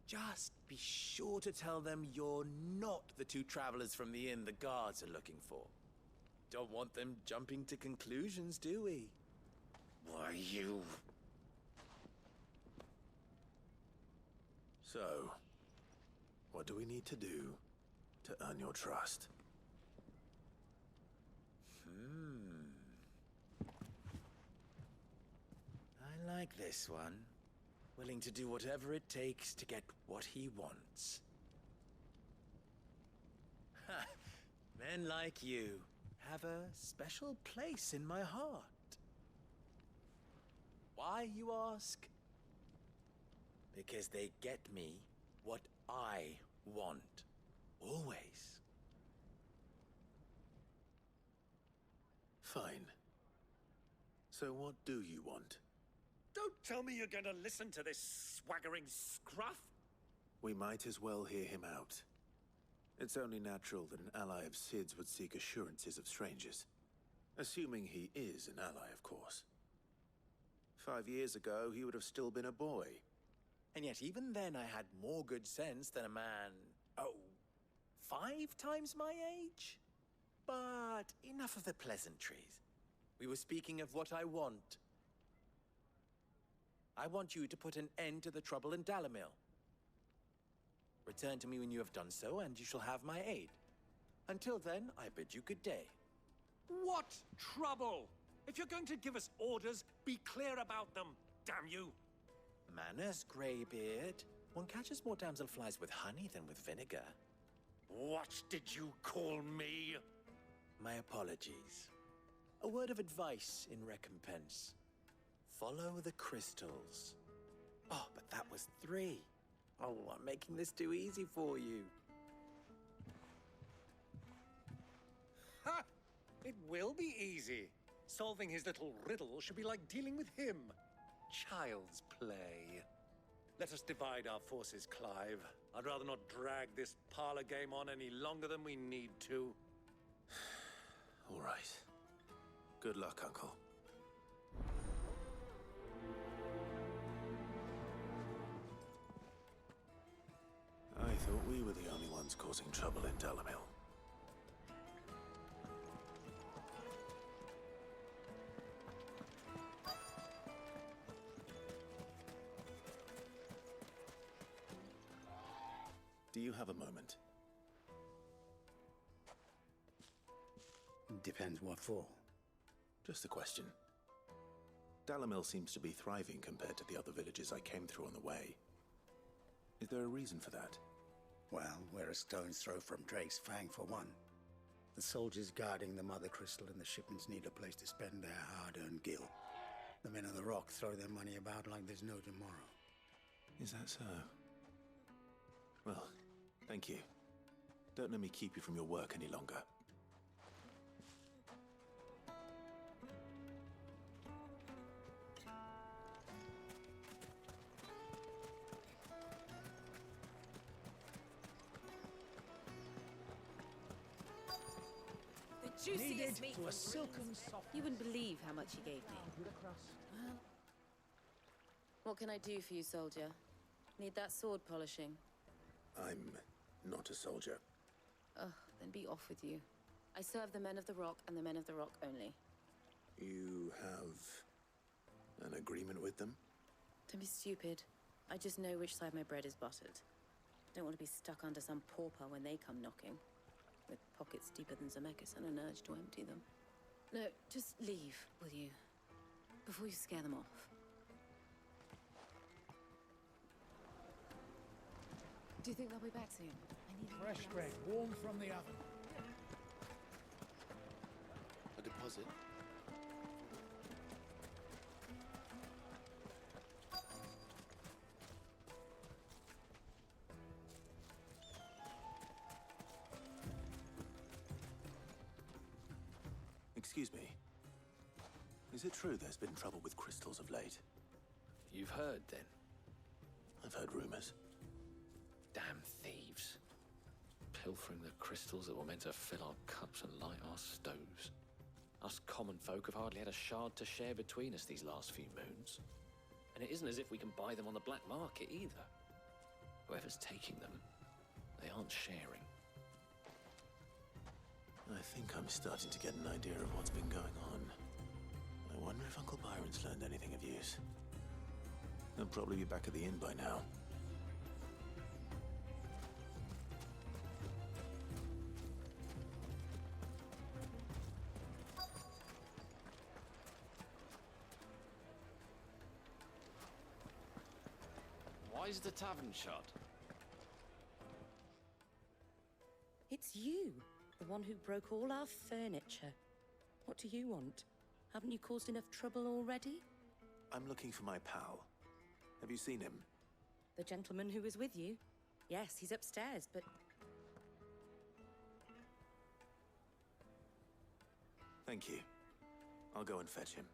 Just be sure to tell them you're not the two travelers from the inn the guards are looking for. Don't want them jumping to conclusions, do we? Why, you... So, what do we need to do to earn your trust? I like this one. Willing to do whatever it takes to get what he wants. Ha! Men like you have a special place in my heart. Why, you ask? Because they get me what I want. Always. Fine. So what do you want? Don't tell me you're going to listen to this swaggering scruff! We might as well hear him out. It's only natural that an ally of Sid's would seek assurances of strangers. Assuming he is an ally, of course. 5 years ago, he would have still been a boy. And yet even then I had more good sense than a man, 5 times my age? But enough of the pleasantries. We were speaking of what I want. I want you to put an end to the trouble in Dalamil. Return to me when you have done so, and you shall have my aid. Until then, I bid you good day. What trouble? If you're going to give us orders, be clear about them, damn you! Manners, Greybeard. One catches more damselflies with honey than with vinegar. What did you call me? My apologies. A word of advice in recompense. Follow the crystals. Oh, but that was 3. Oh, I'm making this too easy for you. Ha! It will be easy. Solving his little riddle should be like dealing with him. Child's play. Let us divide our forces, Clive. I'd rather not drag this parlor game on any longer than we need to. All right. Good luck, Uncle. I thought we were the only ones causing trouble in Dalamil. Do you have a moment? Depends what for. Just a question. Dalamil seems to be thriving compared to the other villages I came through on the way. Is there a reason for that? Well, we're a stone's throw from Drake's Fang, for one. The soldiers guarding the Mother Crystal and the shipments need a place to spend their hard-earned gil. The men of the Rock throw their money about like there's no tomorrow. Is that so? Well, thank you. Don't let me keep you from your work any longer. juiciest meat. to a silken soft. You wouldn't believe how much he gave me. Well, what can I do for you, soldier? Need that sword polishing? I'm not a soldier. Ugh, then be off with you. I serve the men of the Rock and the men of the Rock only. You have an agreement with them? Don't be stupid. I just know which side my bread is buttered. Don't want to be stuck under some pauper when they come knocking, with pockets deeper than Zemeckis and an urge to empty them. No, just leave, will you? Before you scare them off. Do you think they'll be back soon? I need Fresh bread, warm from the oven. A deposit? Excuse me. Is it true there's been trouble with crystals of late? You've heard, then? I've heard rumors. Damn thieves. Pilfering the crystals that were meant to fill our cups and light our stoves. Us common folk have hardly had a shard to share between us these last few moons. And it isn't as if we can buy them on the black market either. Whoever's taking them, they aren't sharing. I think I'm starting to get an idea of what's been going on. I wonder if Uncle Byron's learned anything of use. He'll probably be back at the inn by now. Why is the tavern shut? It's you, the one who broke all our furniture. What do you want? Haven't you caused enough trouble already? I'm looking for my pal. Have you seen him? The gentleman who was with you? Yes, he's upstairs, but... Thank you. I'll go and fetch him.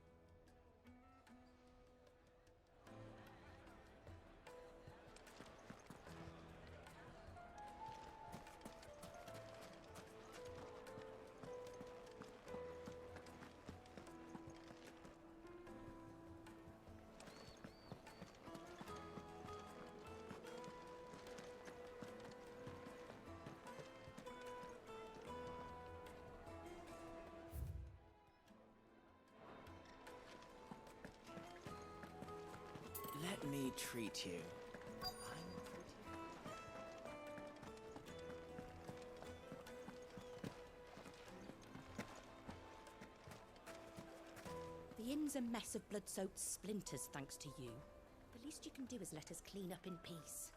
Let me treat you. The inn's a mess of blood-soaked splinters, thanks to you. The least you can do is let us clean up in peace.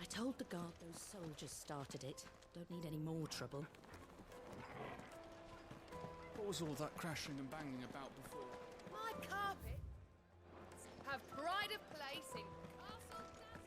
I told the guard those soldiers started it. Don't need any more trouble. What was all that crashing and banging about before? My carpet have pride of place in Castle Dascott.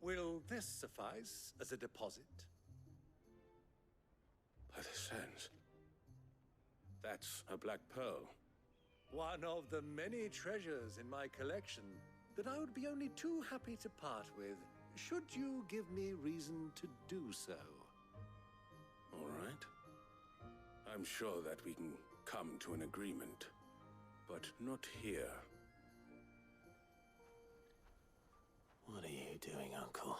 Will this suffice as a deposit? By the sands. That's a black pearl. One of the many treasures in my collection that I would be only too happy to part with, should you give me reason to do so. All right. I'm sure that we can come to an agreement, but not here. What are you doing, Uncle?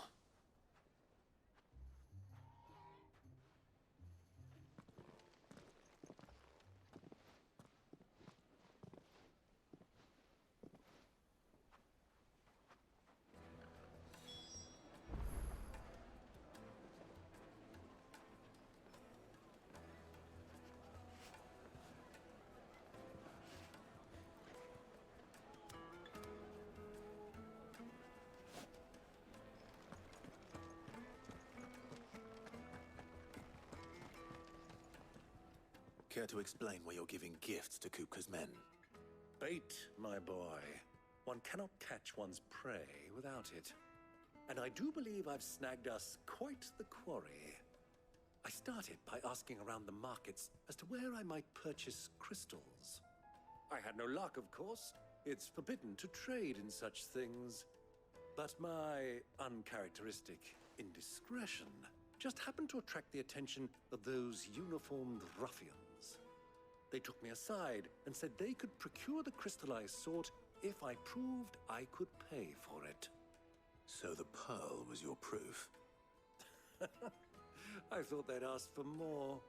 Care to explain why you're giving gifts to Kupka's men? Bait, my boy. One cannot catch one's prey without it. And I do believe I've snagged us quite the quarry. I started by asking around the markets as to where I might purchase crystals. I had no luck, of course. It's forbidden to trade in such things. But my uncharacteristic indiscretion just happened to attract the attention of those uniformed ruffians. They took me aside and said they could procure the crystal I sought if I proved I could pay for it. So the pearl was your proof? I thought they'd ask for more.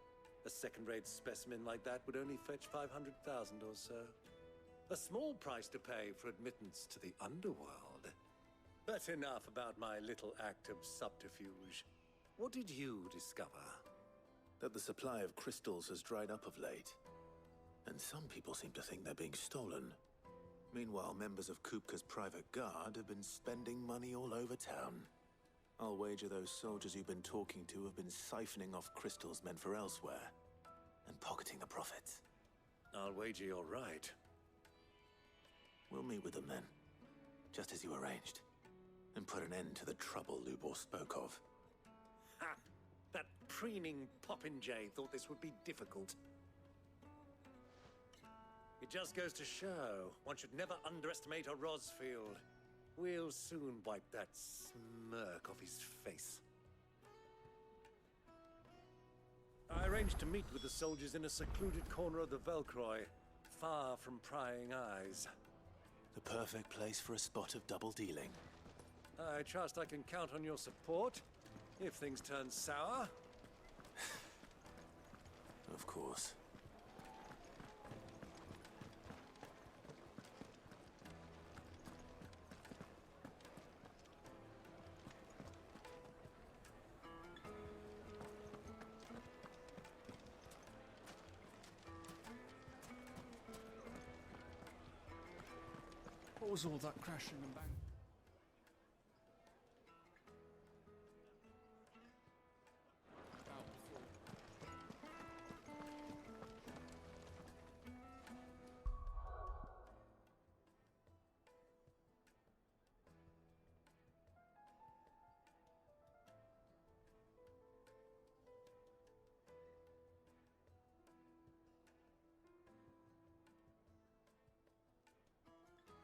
A second-rate specimen like that would only fetch 500,000 or so. A small price to pay for admittance to the underworld. But enough about my little act of subterfuge. What did you discover? That the supply of crystals has dried up of late. And some people seem to think they're being stolen. Meanwhile, members of Kupka's private guard have been spending money all over town. I'll wager those soldiers you've been talking to have been siphoning off crystals meant for elsewhere, and pocketing the profits. I'll wager you're right. We'll meet with them then, just as you arranged, and put an end to the trouble Lubor spoke of. Ha! That preening popinjay thought this would be difficult. It just goes to show one should never underestimate a Rosfield. We'll soon wipe that smirk off his face. I arranged to meet with the soldiers in a secluded corner of the Velcroy, far from prying eyes. The perfect place for a spot of double dealing. I trust I can count on your support, if things turn sour. Of course. What was all that crashing and banging? About before?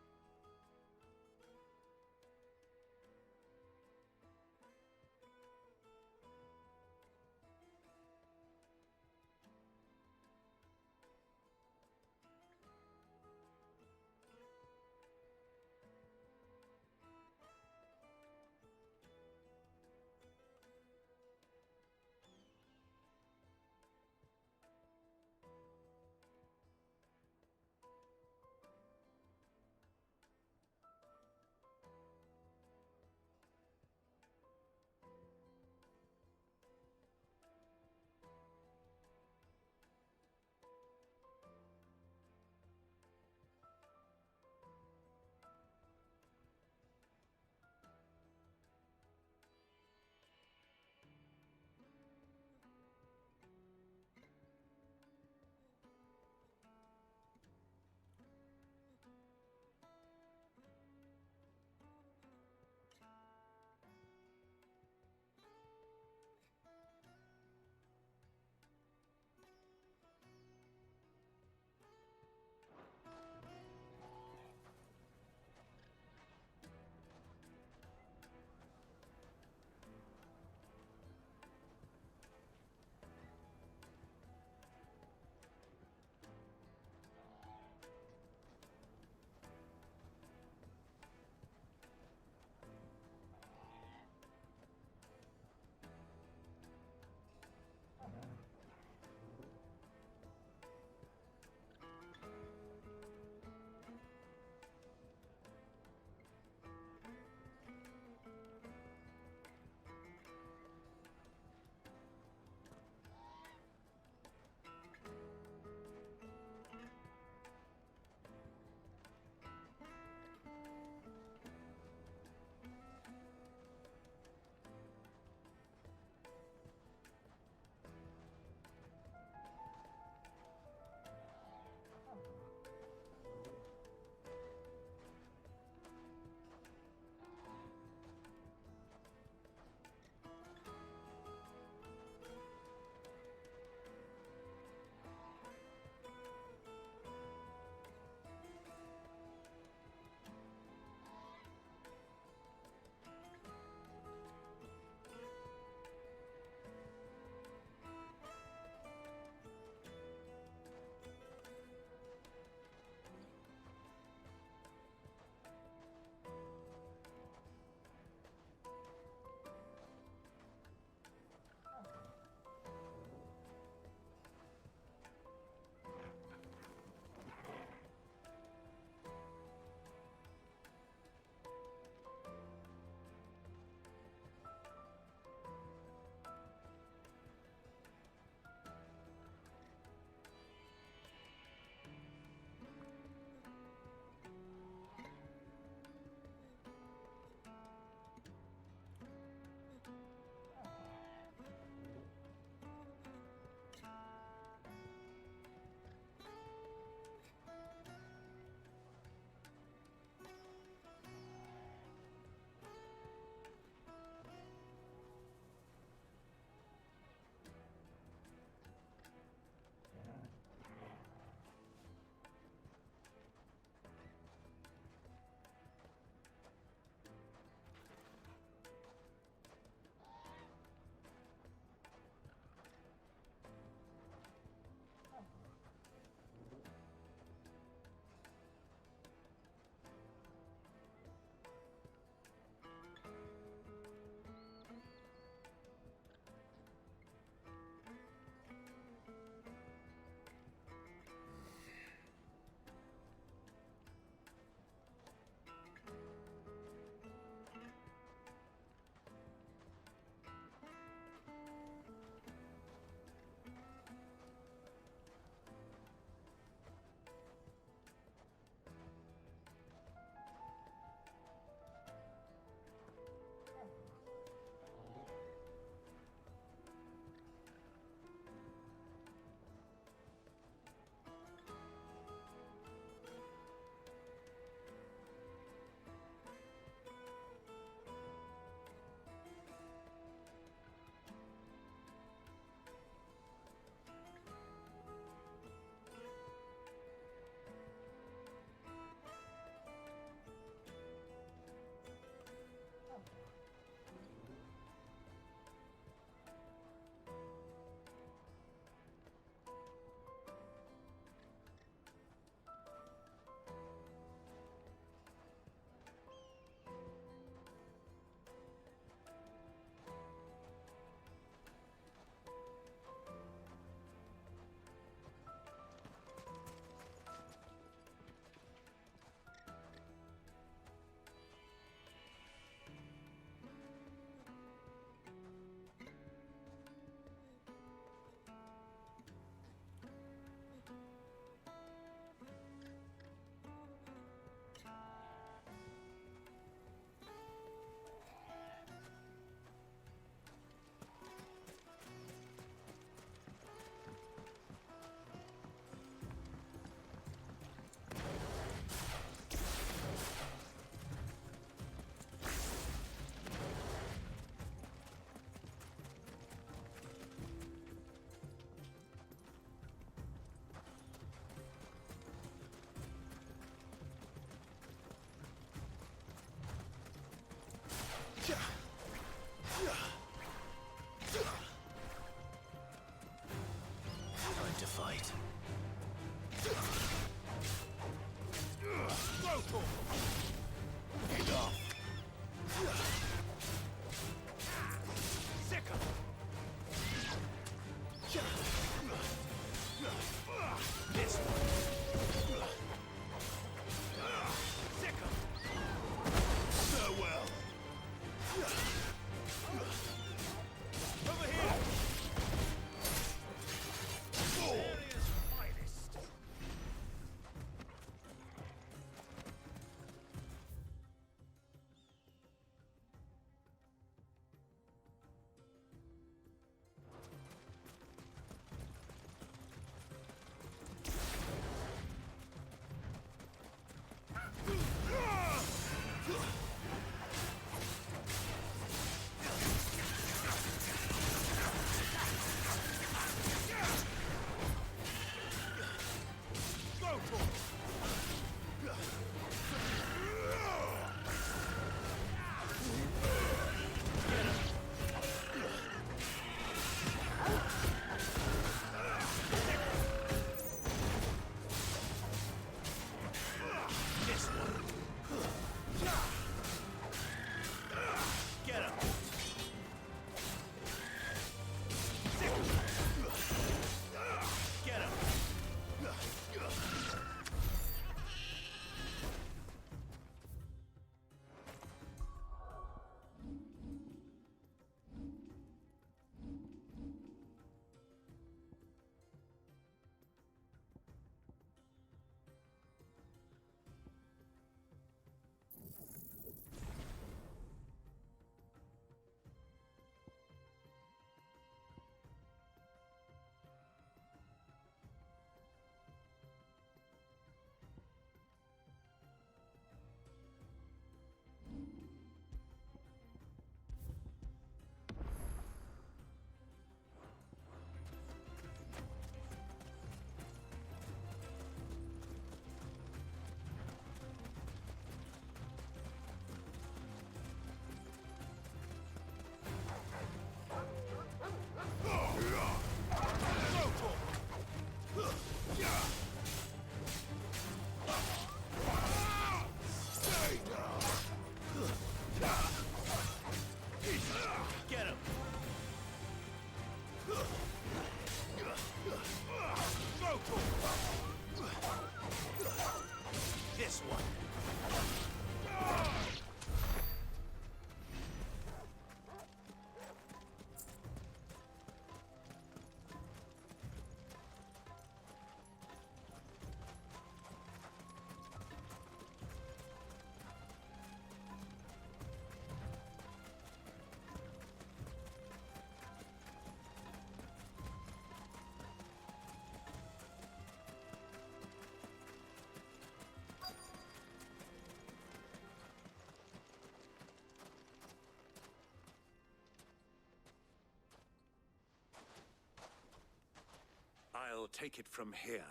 I'll take it from here.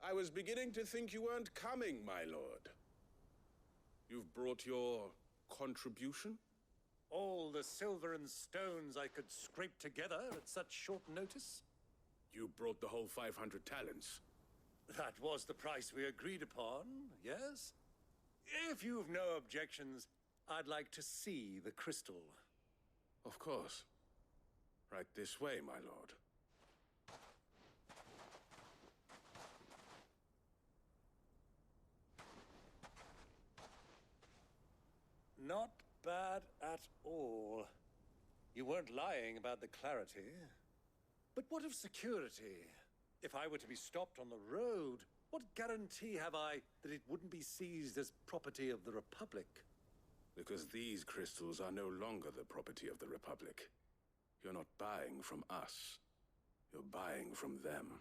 I was beginning to think you weren't coming, my lord. You've brought your contribution? All the silver and stones I could scrape together at such short notice? You brought the whole 500 talents. That was the price we agreed upon, yes? If you've no objections, I'd like to see the crystal. Of course. Right this way, my lord. Not bad at all. You weren't lying about the clarity. But what of security? If I were to be stopped on the road, what guarantee have I that it wouldn't be seized as property of the Republic? Because these crystals are no longer the property of the Republic. You're not buying from us. You're buying from them.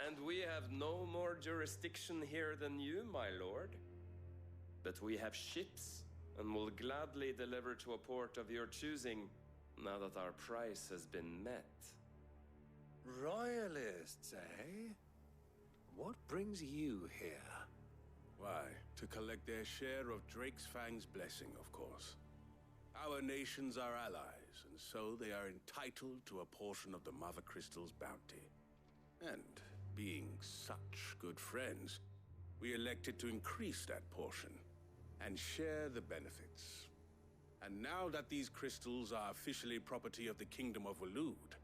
And we have no more jurisdiction here than you, my lord. But we have ships, and will gladly deliver to a port of your choosing, now that our price has been met. Royalists, eh? What brings you here? Why, to collect their share of Drakesfang's blessing, of course. Our nations are allies, and so they are entitled to a portion of the Mother Crystal's bounty. And being such good friends, we elected to increase that portion and share the benefits. And now that these crystals are officially property of the Kingdom of Waloed,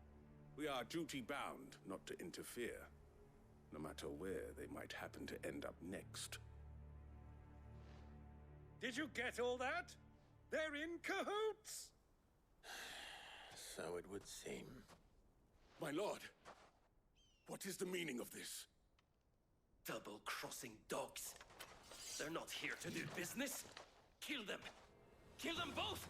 we are duty-bound not to interfere, no matter where they might happen to end up next. Did you get all that? They're in cahoots! So it would seem. My lord, what is the meaning of this? Double-crossing dogs. They're not here to do business. Kill them. Kill them both!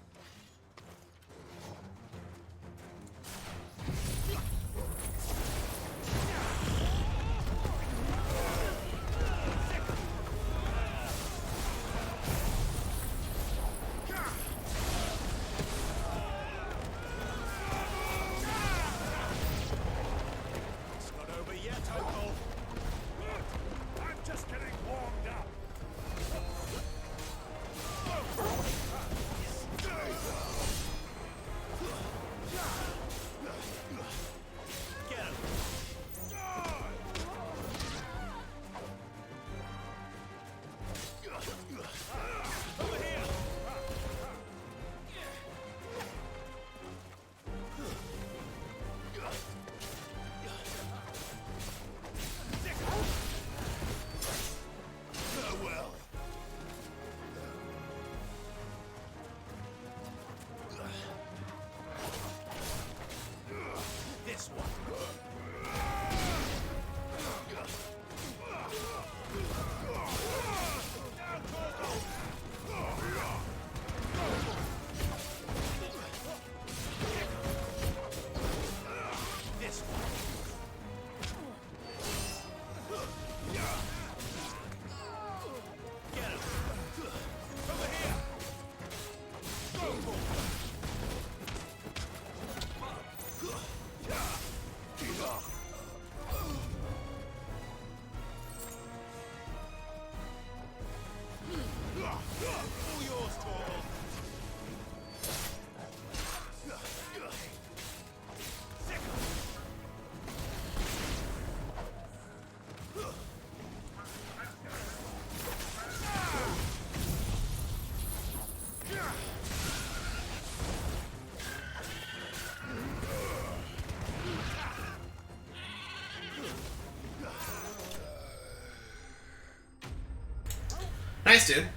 Nice, dude.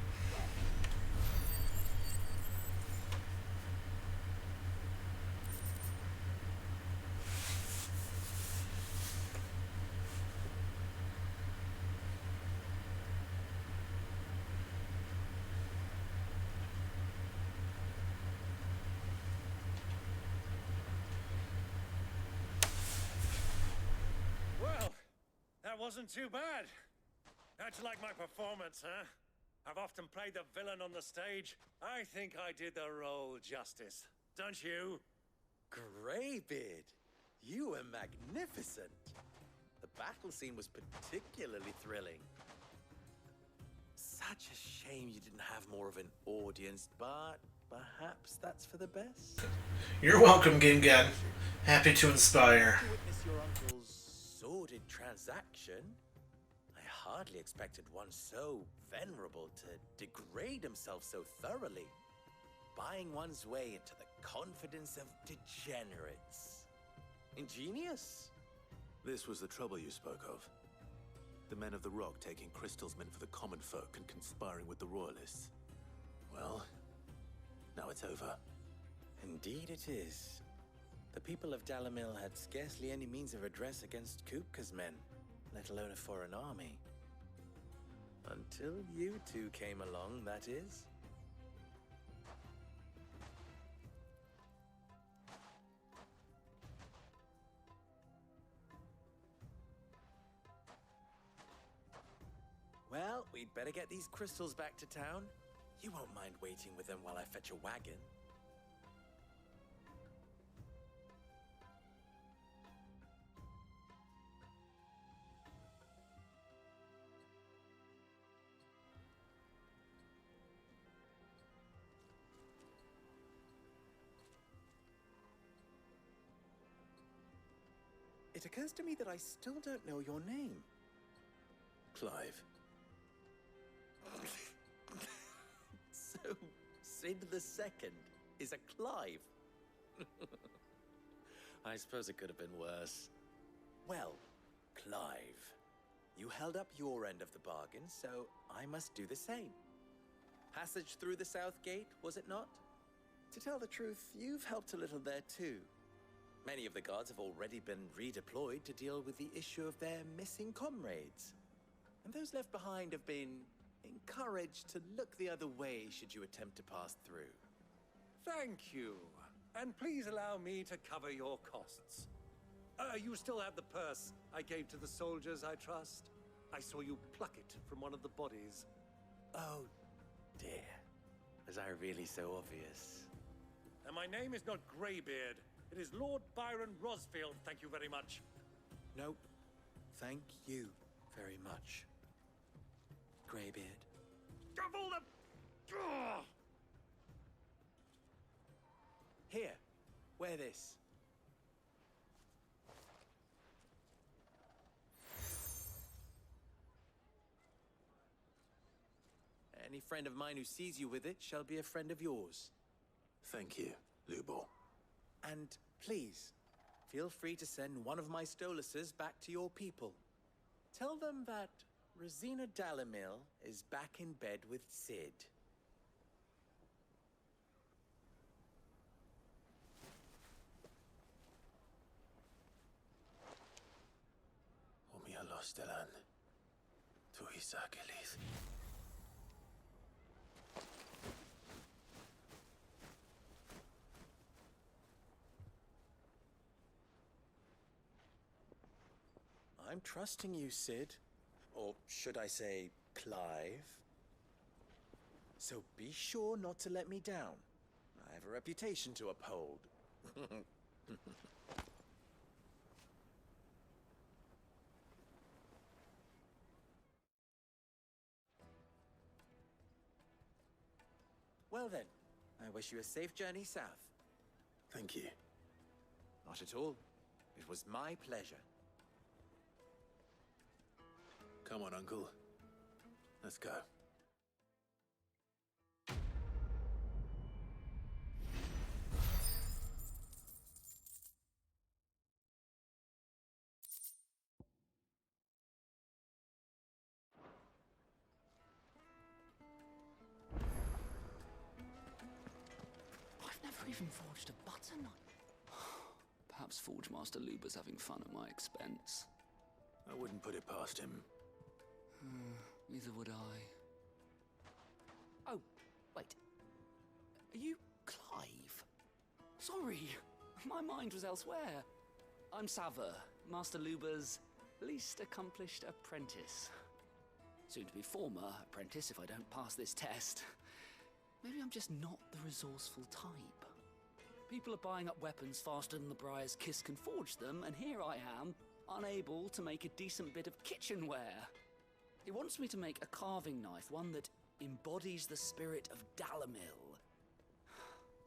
Well, that wasn't too bad. How'd you like my performance, huh? I've often played the villain on the stage. I think I did the role justice. Don't you? Greybeard, you were magnificent. The battle scene was particularly thrilling. Such a shame you didn't have more of an audience, but perhaps that's for the best. You're welcome, Game Gad. Happy to inspire. To witness your uncle's sordid transaction, I hardly expected one so venerable to degrade himself so thoroughly, buying one's way into the confidence of degenerates. Ingenious. This was the trouble you spoke of. The men of the Rock taking crystals meant for the common folk and conspiring with the Royalists. Well, now it's over. Indeed it is. The people of Dalamil had scarcely any means of redress against Kupka's men, let alone a foreign army. Until you two came along, that is. Well, we'd better get these crystals back to town. You won't mind waiting with them while I fetch a wagon. It occurs to me that I still don't know your name. Clive. So, Sid the Second is a Clive. I suppose it could have been worse. Well, Clive, you held up your end of the bargain, so I must do the same. Passage through the South Gate, was it not? To tell the truth, you've helped a little there too. Many of the guards have already been redeployed to deal with the issue of their missing comrades. And those left behind have been encouraged to look the other way should you attempt to pass through. Thank you. And please allow me to cover your costs. You still have the purse I gave to the soldiers, I trust? I saw you pluck it from one of the bodies. Oh, dear. Was I really so obvious? And my name is not Greybeard. It is Lord Byron Rosfield, thank you very much. Nope. Thank you very much, Greybeard. Of all the... Ugh! Here, wear this. Any friend of mine who sees you with it shall be a friend of yours. Thank you, Lubor. And please, feel free to send one of my Stoluses back to your people. Tell them that Rosina Dalamil is back in bed with Sid. Omia Lostelan. Tu Isakelis. I'm trusting you, Sid. Or should I say, Clive? So be sure not to let me down. I have a reputation to uphold. Well then, I wish you a safe journey south. Thank you. Not at all. It was my pleasure. Come on, Uncle. Let's go. even forged a butter knife. Perhaps Forge Master Luber's having fun at my expense. I wouldn't put it past him. Neither would I. Oh, wait. Are you Clive? Sorry, my mind was elsewhere. I'm Sava, Master Luber's least accomplished apprentice. Soon to be former apprentice if I don't pass this test. Maybe I'm just not the resourceful type. People are buying up weapons faster than the Briar's Kiss can forge them, and here I am, unable to make a decent bit of kitchenware. He wants me to make a carving knife, one that embodies the spirit of Dalamil.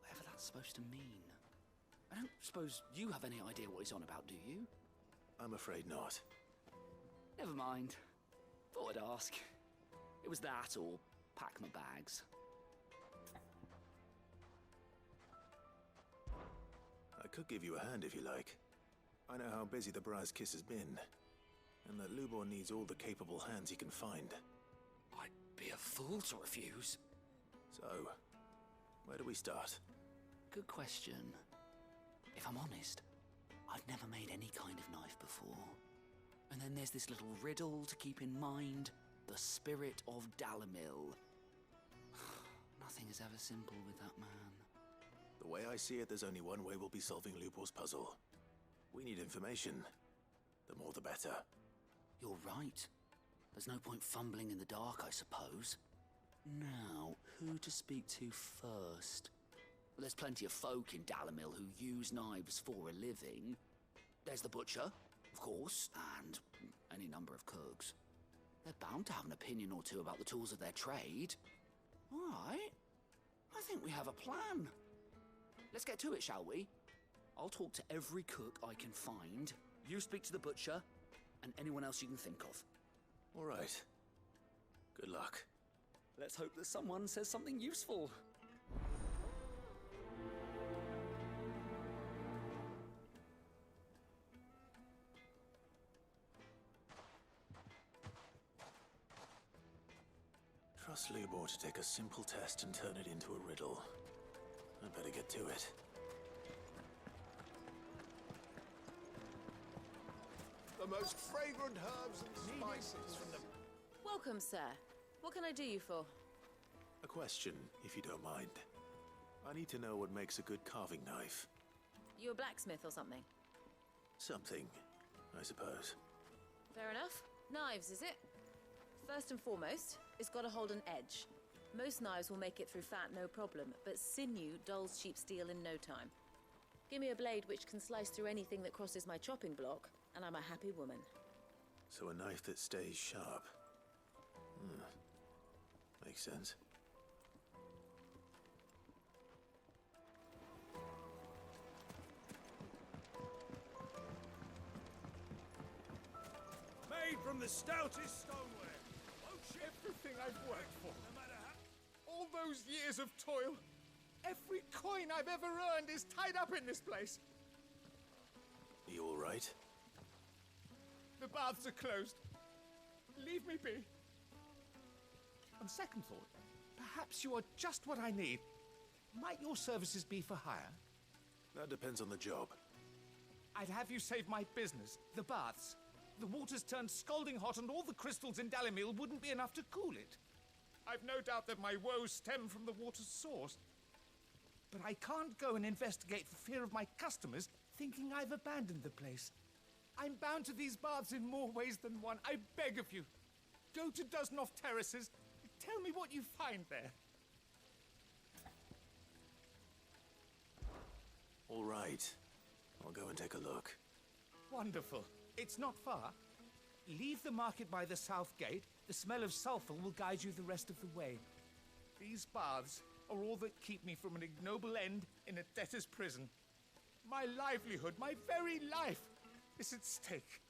Whatever that's supposed to mean. I don't suppose you have any idea what he's on about, do you? I'm afraid not. Never mind. Thought I'd ask. It was that or pack my bags. I could give you a hand if you like. I know how busy the Briar's Kiss has been, and that Lubor needs all the capable hands he can find. I'd be a fool to refuse. So, where do we start? Good question. If I'm honest, I've never made any kind of knife before. And then there's this little riddle to keep in mind. The spirit of Dalamil. Nothing is ever simple with that man. The way I see it, there's only one way we'll be solving Lubor's puzzle. We need information. The more the better. You're right. There's no point fumbling in the dark, I suppose. Now, who to speak to first? Well, there's plenty of folk in Dalamil who use knives for a living. There's the butcher, of course, and any number of cooks. They're bound to have an opinion or two about the tools of their trade. All right. I think we have a plan. Let's get to it, shall we? I'll talk to every cook I can find. You speak to the butcher, and anyone else you can think of. All right. Good luck. Let's hope that someone says something useful. Trust Lubor to take a simple test and turn it into a riddle. I'd better get to it. The most fragrant herbs and spices from the... Welcome, sir. What can I do you for? A question, if you don't mind. I need to know what makes a good carving knife. You a blacksmith or something? Something, I suppose. Fair enough. Knives, is it? First and foremost, it's got to hold an edge. Most knives will make it through fat, no problem, but sinew dulls cheap steel in no time. Give me a blade which can slice through anything that crosses my chopping block, and I'm a happy woman. So a knife that stays sharp. Makes sense. Made from the stoutest stoneware. Everything I've worked for. No matter how... All those years of toil. Every coin I've ever earned is tied up in this place. You all right? The baths are closed. Leave me be. On second thought, perhaps you are just what I need. Might your services be for hire? That depends on the job. I'd have you save my business, the baths. The water's turned scalding hot and all the crystals in Dalamil wouldn't be enough to cool it. I've no doubt that my woes stem from the water's source. But I can't go and investigate for fear of my customers thinking I've abandoned the place. I'm bound to these baths in more ways than one. I beg of you. Go to Dusnoff Terraces. Tell me what you find there. All right. I'll go and take a look. Wonderful. It's not far. Leave the market by the south gate. The smell of sulfur will guide you the rest of the way. These baths are all that keep me from an ignoble end in a debtor's prison. My livelihood, my very life, is at stake.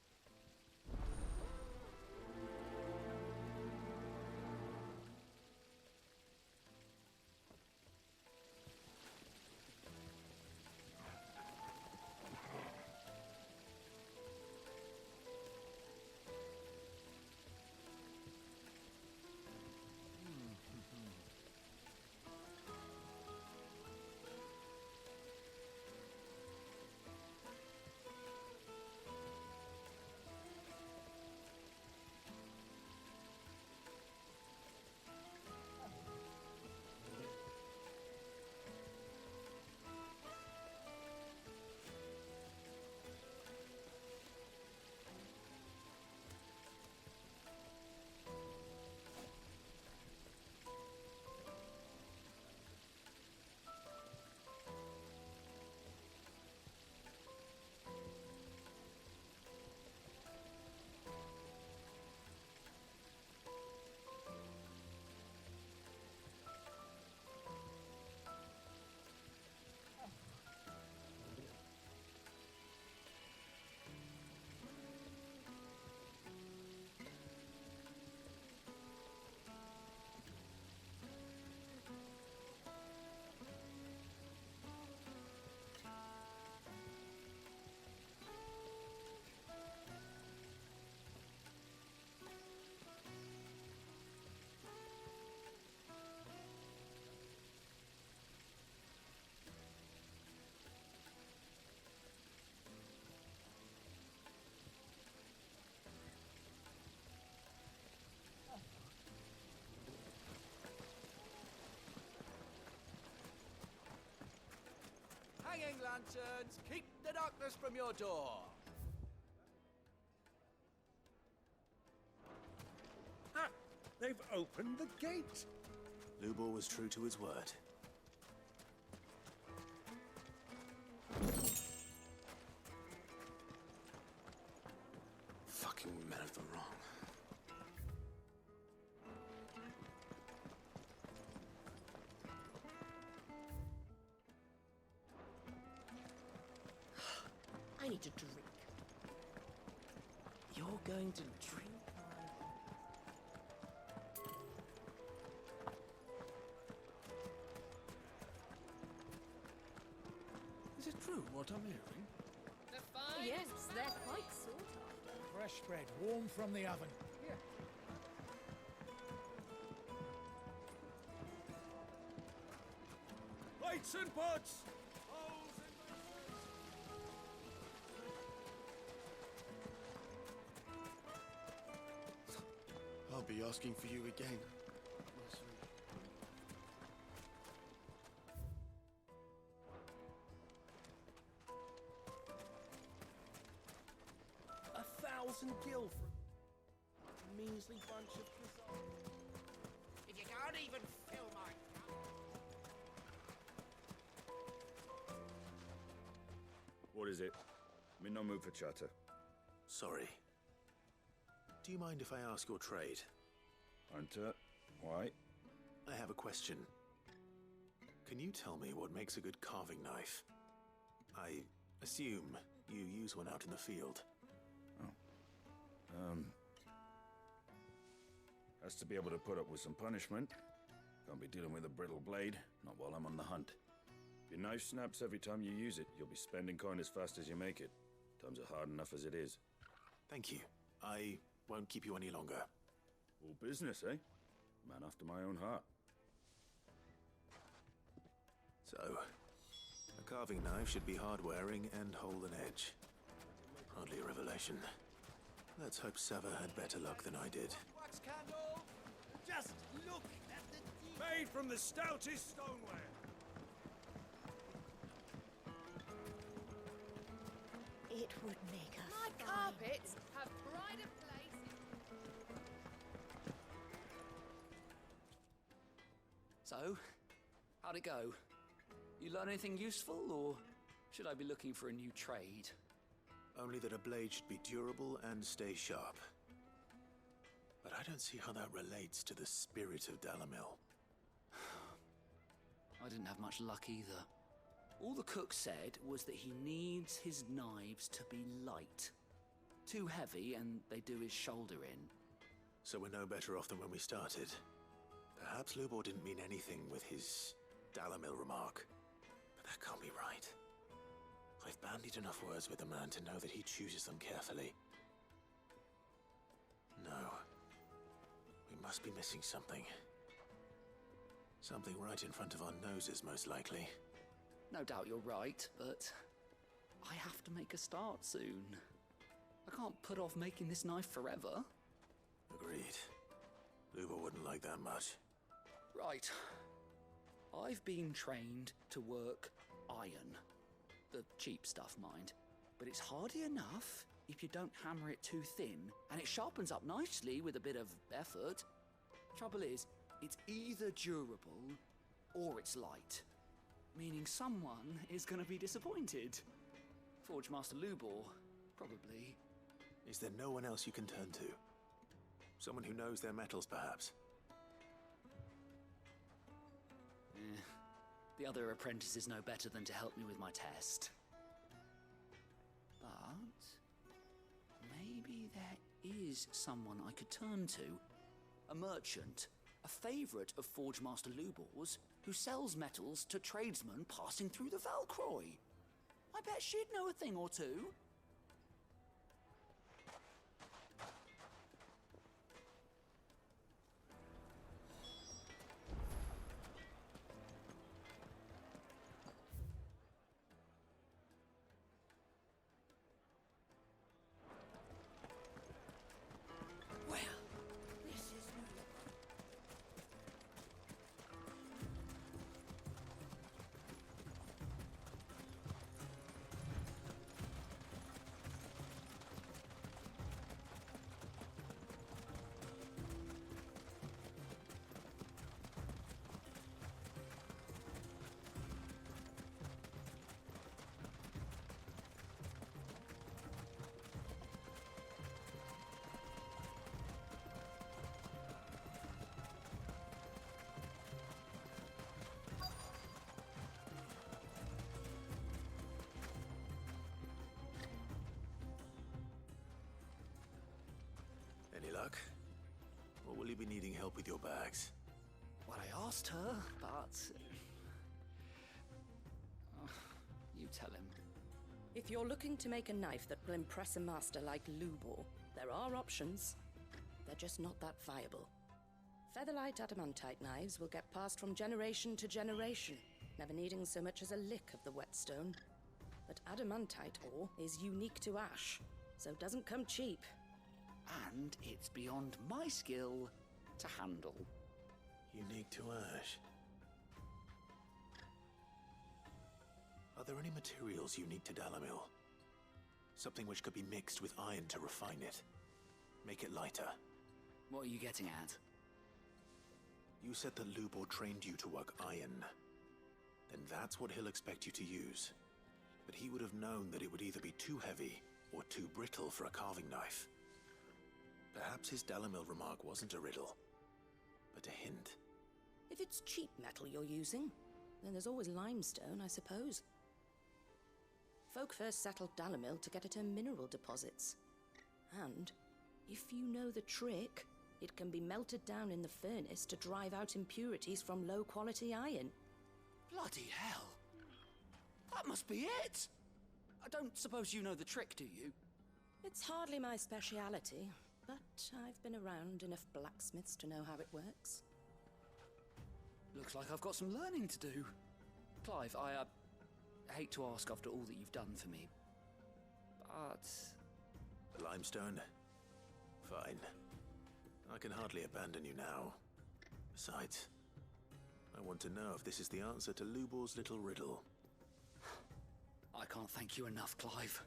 lanterns! Keep the darkness from your door! Ah! They've opened the gate! Lubor was true to his word. Fucking men of the wrong. I need a drink. You're going to drink Is it true what I'm hearing? Yes, they're quite sought after. Fresh bread, warm from the oven. Here. Lights and pots! I'll be asking for you again. Gil for a measly bunch of If you can't even fill my cup. What is it? I'm in no mood for chatter. Sorry. Do you mind if I ask your trade? Hunter, why? I have a question. Can you tell me what makes a good carving knife? I assume you use one out in the field. Has to be able to put up with some punishment. Can't be dealing with a brittle blade, not while I'm on the hunt. If your knife snaps every time you use it, you'll be spending coin as fast as you make it. Times are hard enough as it is. Thank you. I won't keep you any longer. All business, eh? Man after my own heart. So, a carving knife should be hard-wearing and hold an edge. Hardly a revelation. Let's hope Sava had better luck than I did. Wax candle! Just look at the deep... Made from the stoutest stoneware! It would make a My carpets have pride of place. So, how'd it go? You learn anything useful, or should I be looking for a new trade? Only that a blade should be durable and stay sharp. But I don't see how that relates to the spirit of Dalamil. I didn't have much luck either. All the cook said was that he needs his knives to be light. Too heavy and they do his shoulder in. So we're no better off than when we started. Perhaps Lubor didn't mean anything with his Dalamil remark. But that can't be right. I've bandied enough words with the man to know that he chooses them carefully. No. We must be missing something. Something right in front of our noses, most likely. No doubt you're right, but I have to make a start soon. I can't put off making this knife forever. Agreed. Lubor wouldn't like that much. Right. I've been trained to work iron. The cheap stuff, mind. But it's hardy enough if you don't hammer it too thin, and it sharpens up nicely with a bit of effort. Trouble is, it's either durable or it's light. Meaning someone is gonna be disappointed. Forge Master Lubor, probably. Is there no one else you can turn to? Someone who knows their metals, perhaps? The other apprentices know better than to help me with my test. But maybe there is someone I could turn to. A merchant, a favourite of Forge Master Lubor's, who sells metals to tradesmen passing through the Valcroy. I bet she'd know a thing or two. luck? Or will you be needing help with your bags? Well, I asked her, but... you tell him. If you're looking to make a knife that will impress a master like Lubor, there are options. They're just not that viable. Featherlight adamantite knives will get passed from generation to generation, never needing so much as a lick of the whetstone. But adamantite ore is unique to ash, so doesn't come cheap. And it's beyond my skill to handle. Unique to ash. Are there any materials unique to Dalamil? Something which could be mixed with iron to refine it. Make it lighter. What are you getting at? You said that Lubor trained you to work iron. Then that's what he'll expect you to use. But he would have known that it would either be too heavy or too brittle for a carving knife. Perhaps his Dalamil remark wasn't a riddle, but a hint. If it's cheap metal you're using, then there's always limestone, I suppose. Folk first settled Dalamil to get at her mineral deposits. And, if you know the trick, it can be melted down in the furnace to drive out impurities from low-quality iron. Bloody hell! That must be it! I don't suppose you know the trick, do you? It's hardly my speciality, but I've been around enough blacksmiths to know how it works. Looks like I've got some learning to do. Clive, I hate to ask after all that you've done for me, but... Limestone? Fine. I can hardly abandon you now. Besides, I want to know if this is the answer to Lubor's little riddle. I can't thank you enough, Clive.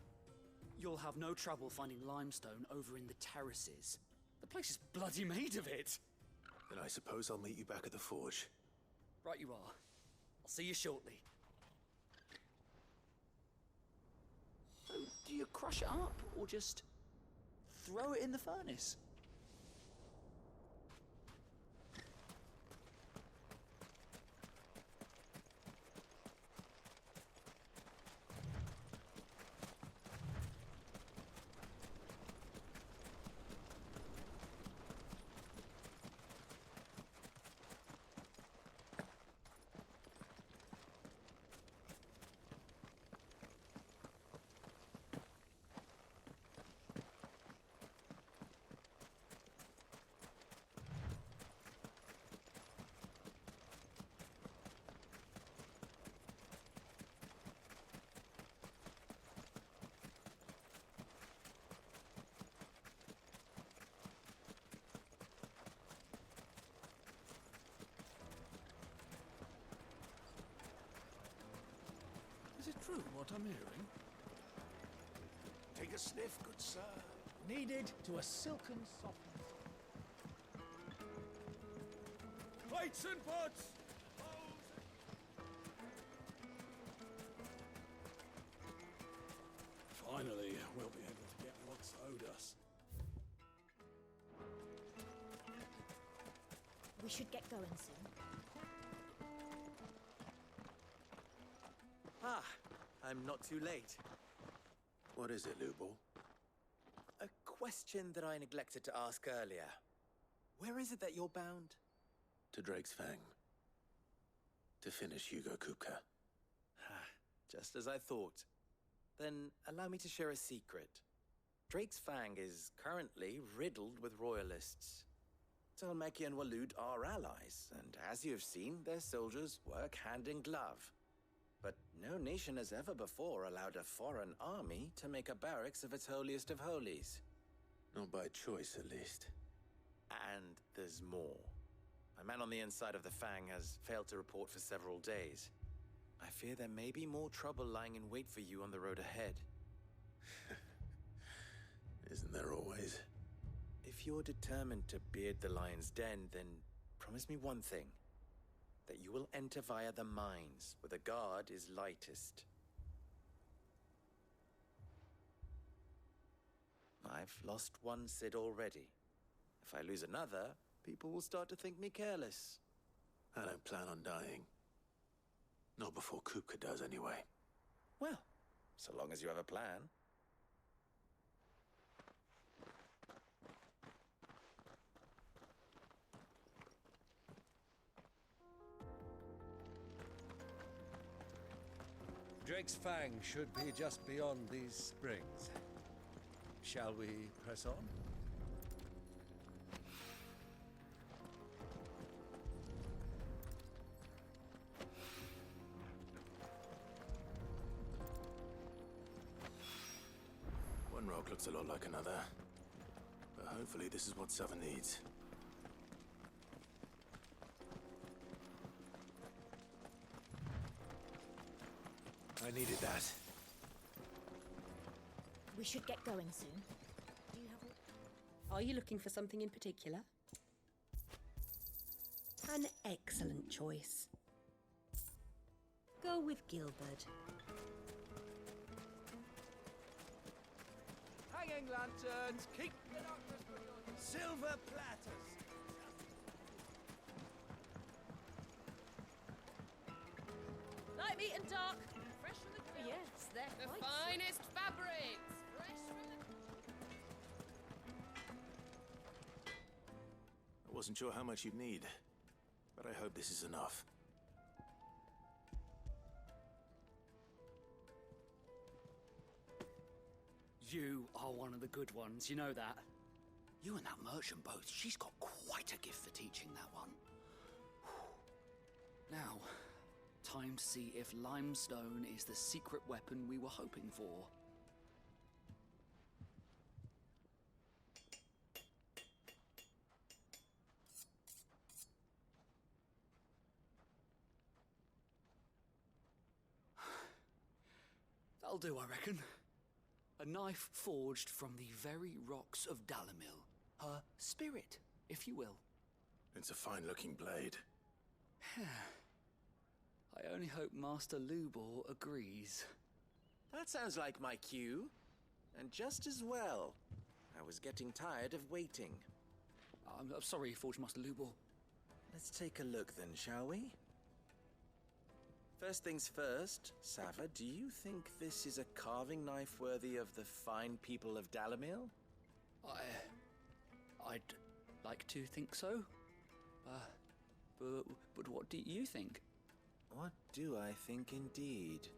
You'll have no trouble finding limestone over in the terraces. The place is bloody made of it. Then I suppose I'll meet you back at the forge. Right you are. I'll see you shortly. So, do you crush it up, or just throw it in the furnace? Is it true what I'm hearing? Take a sniff, good sir. Needed to a silken softness. Plates and pots! Finally, we'll be able to get what's owed us. We should get going soon. Ah, I'm not too late. What is it, Lubor? A question that I neglected to ask earlier. Where is it that you're bound? To Drake's Fang. To finish Hugo Kupka. Just as I thought. Then allow me to share a secret. Drake's Fang is currently riddled with royalists. Talmeki and Walud are allies, and as you have seen, their soldiers work hand in glove. But no nation has ever before allowed a foreign army to make a barracks of its holiest of holies. Not by choice, at least. And there's more. My man on the inside of the Fang has failed to report for several days. I fear there may be more trouble lying in wait for you on the road ahead. Isn't there always? If you're determined to beard the lion's den, then promise me one thing. That you will enter via the mines, where the guard is lightest. I've lost one Cid already. If I lose another, people will start to think me careless. I don't plan on dying. Not before Kupka does, anyway. Well, so long as you have a plan. Drake's Fang should be just beyond these springs. Shall we press on? One rock looks a lot like another. But hopefully this is what Sava needs. I needed that. We should get going soon. Do you have Are you looking for something in particular? An excellent choice. Go with Gilbert. Hanging lanterns, keep the darkness from your... Silver platters. Light meat and dark. Fresh from the grill. Yes, they're The quite finest fabrics. Fresh from the... I wasn't sure how much you'd need, but I hope this is enough. You are one of the good ones, you know that. You and that merchant both, she's got quite a gift for teaching that one. Now, time to see if limestone is the secret weapon we were hoping for. That'll do, I reckon. A knife forged from the very rocks of Dalamil. Her spirit, if you will. It's a fine-looking blade. I only hope Master Lubor agrees. That sounds like my cue. And just as well. I was getting tired of waiting. I'm sorry, Forge Master Lubor. Let's take a look then, shall we? First things first, Sava, do you think this is a carving knife worthy of the fine people of Dalamil? I'd like to think so. But what do you think? What do I think indeed?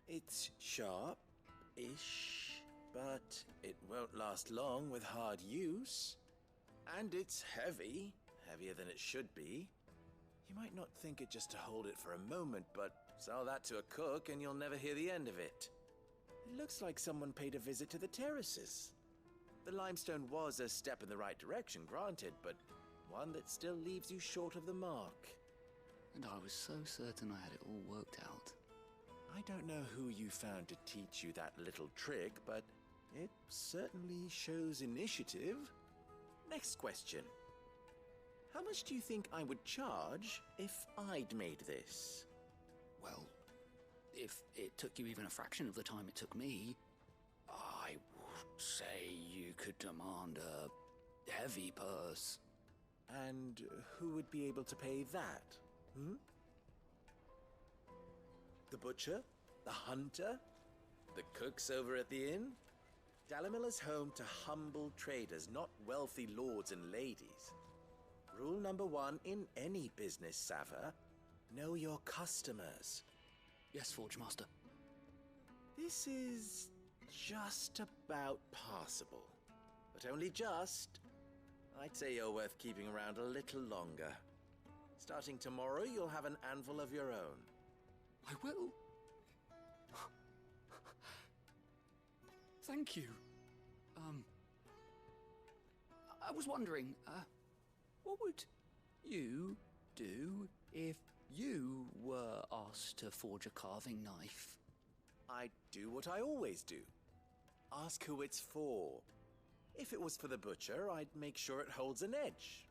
It's sharp-ish, but it won't last long with hard use. And it's heavy, heavier than it should be. You might not think it just to hold it for a moment, but sell that to a cook and you'll never hear the end of it. It looks like someone paid a visit to the terraces. The limestone was a step in the right direction, granted, but one that still leaves you short of the mark. And I was so certain I had it all worked out. I don't know who you found to teach you that little trick, but it certainly shows initiative. Next question. How much do you think I would charge if I'd made this? Well, if it took you even a fraction of the time it took me, I would say you could demand a heavy purse. And who would be able to pay that? The butcher? The hunter? The cooks over at the inn? Dalamil is home to humble traders, not wealthy lords and ladies. Rule number one in any business, Sava, know your customers. Yes, Forge Master. This is just about passable. But only just. I'd say you're worth keeping around a little longer. Starting tomorrow, you'll have an anvil of your own. I will. Thank you. I was wondering, what would you do if you were asked to forge a carving knife? I'd do what I always do. Ask who it's for. If it was for the butcher, I'd make sure it holds an edge.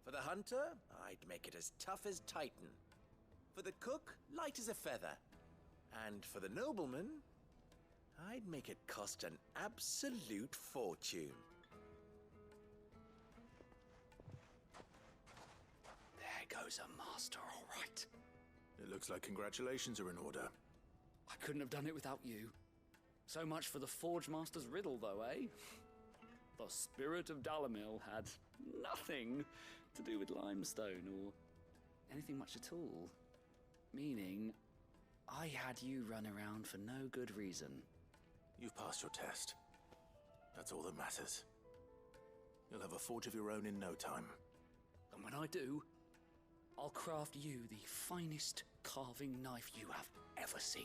For the hunter, I'd make it as tough as Titan. For the cook, light as a feather. And for the nobleman, I'd make it cost an absolute fortune. There goes a master, all right. It looks like congratulations are in order. I couldn't have done it without you. So much for the Forge Master's riddle, though, eh? The spirit of Dalamil had nothing to do with limestone or anything much at all. Meaning, I had you run around for no good reason. You've passed your test. That's all that matters. You'll have a forge of your own in no time. And when I do, I'll craft you the finest carving knife you have ever seen.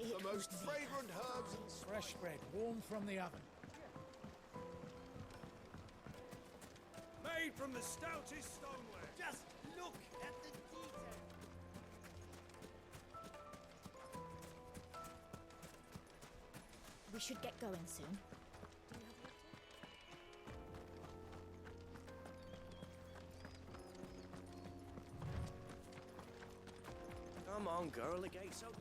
The most fragrant herbs and fresh bread, warm from the oven. Made from the stoutest stoneware. Just look at the detail. We should get going soon. Come on, girl, the gate's open.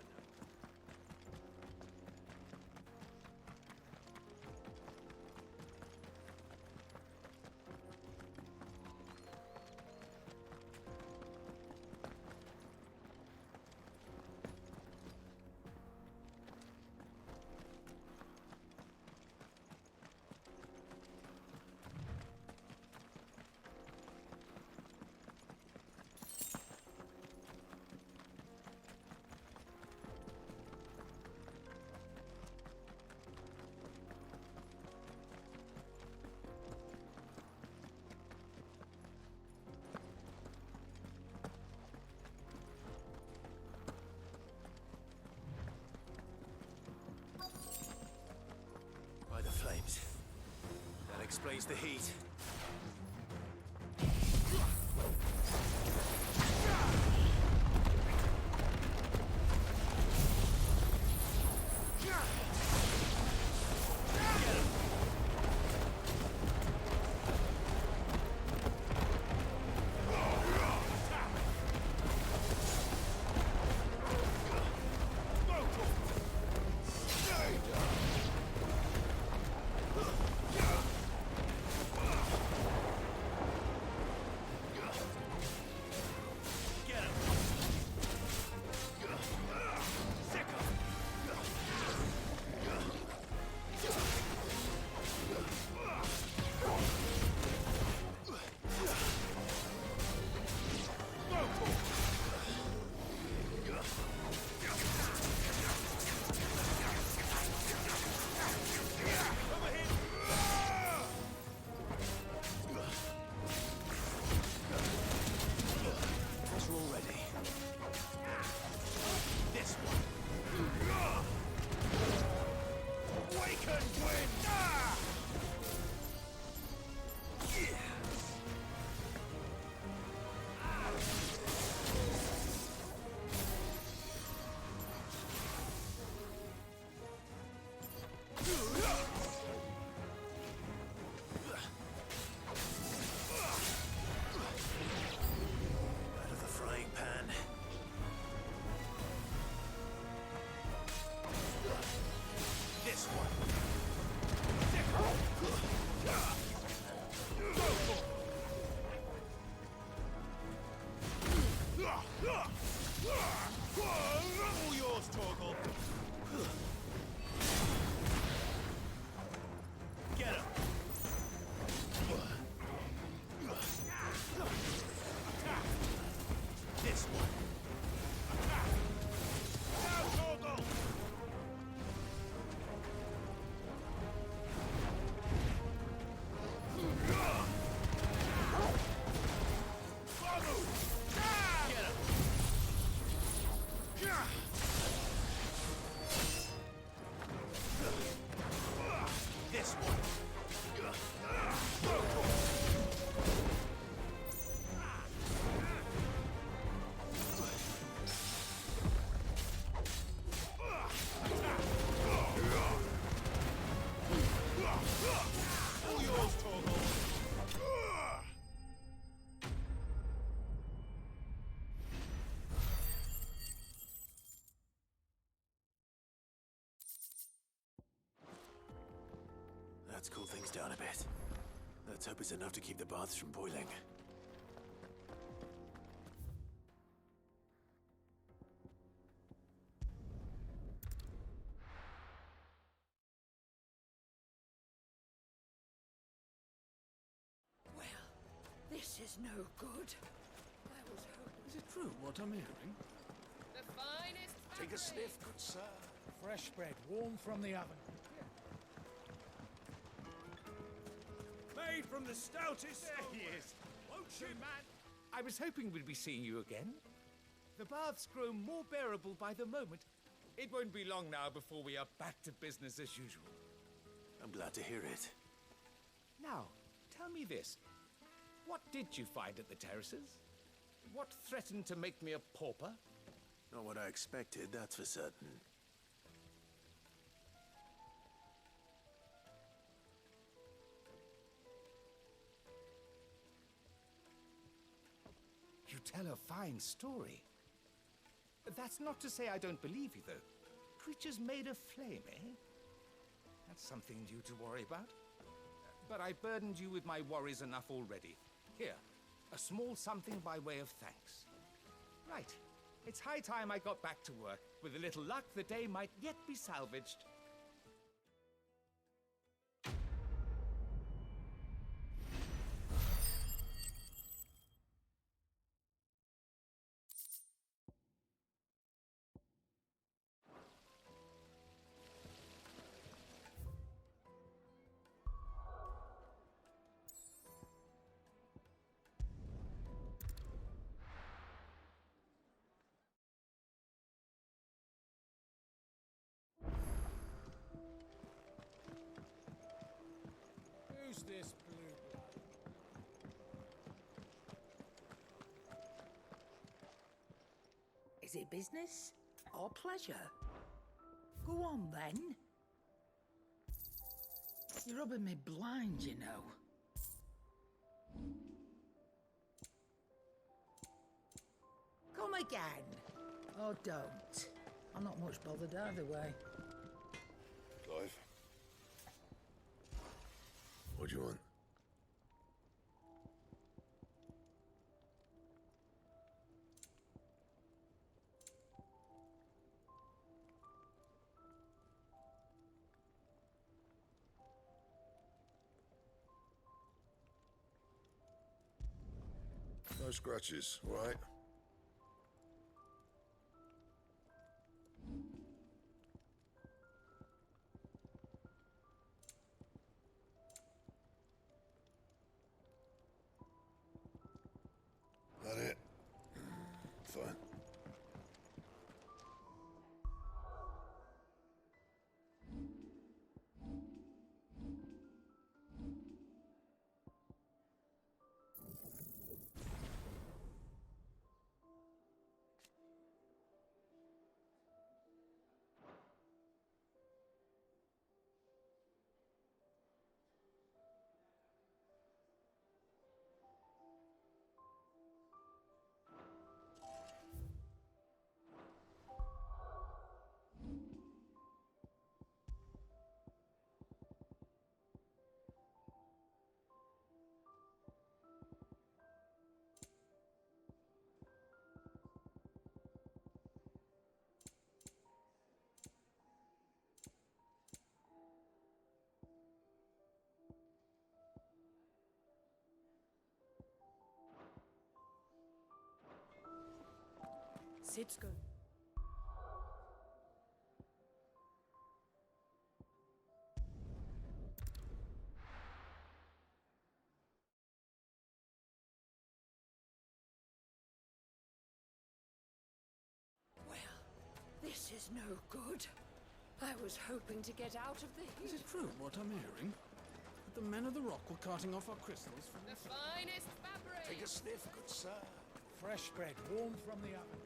By the flames. That explains the heat. Let's cool things down a bit. Let's hope it's enough to keep the baths from boiling. This is no good. I was hoping... Is it true what I'm hearing? The finest Take a sniff, good sir. Fresh bread, warm from the oven. Made from the stoutest... There he is. Won't you, man? I was hoping we'd be seeing you again. The baths grow more bearable by the moment. It won't be long now before we are back to business as usual. I'm glad to hear it. Now, tell me this. What did you find at the terraces? What threatened to make me a pauper? Not what I expected, that's for certain. You tell a fine story. That's not to say I don't believe you, though. Creatures made of flame, eh? That's something new to worry about. But I burdened you with my worries enough already. Here, a small something by way of thanks. Right. It's high time I got back to work. With a little luck, the day might yet be salvaged. Who's this blue blood? Is it business or pleasure? Go on, then. You're rubbing me blind, you know. Come again. Or don't. I'm not much bothered either way. Clive? What do you want? No scratches, right? That it? Fine. Sid's go. This is no good. I was hoping to get out of the heat. Is it true what I'm hearing? That the men of the rock were carting off our crystals from The finest fabric! Take a sniff, good sir. Fresh bread, warm from the oven.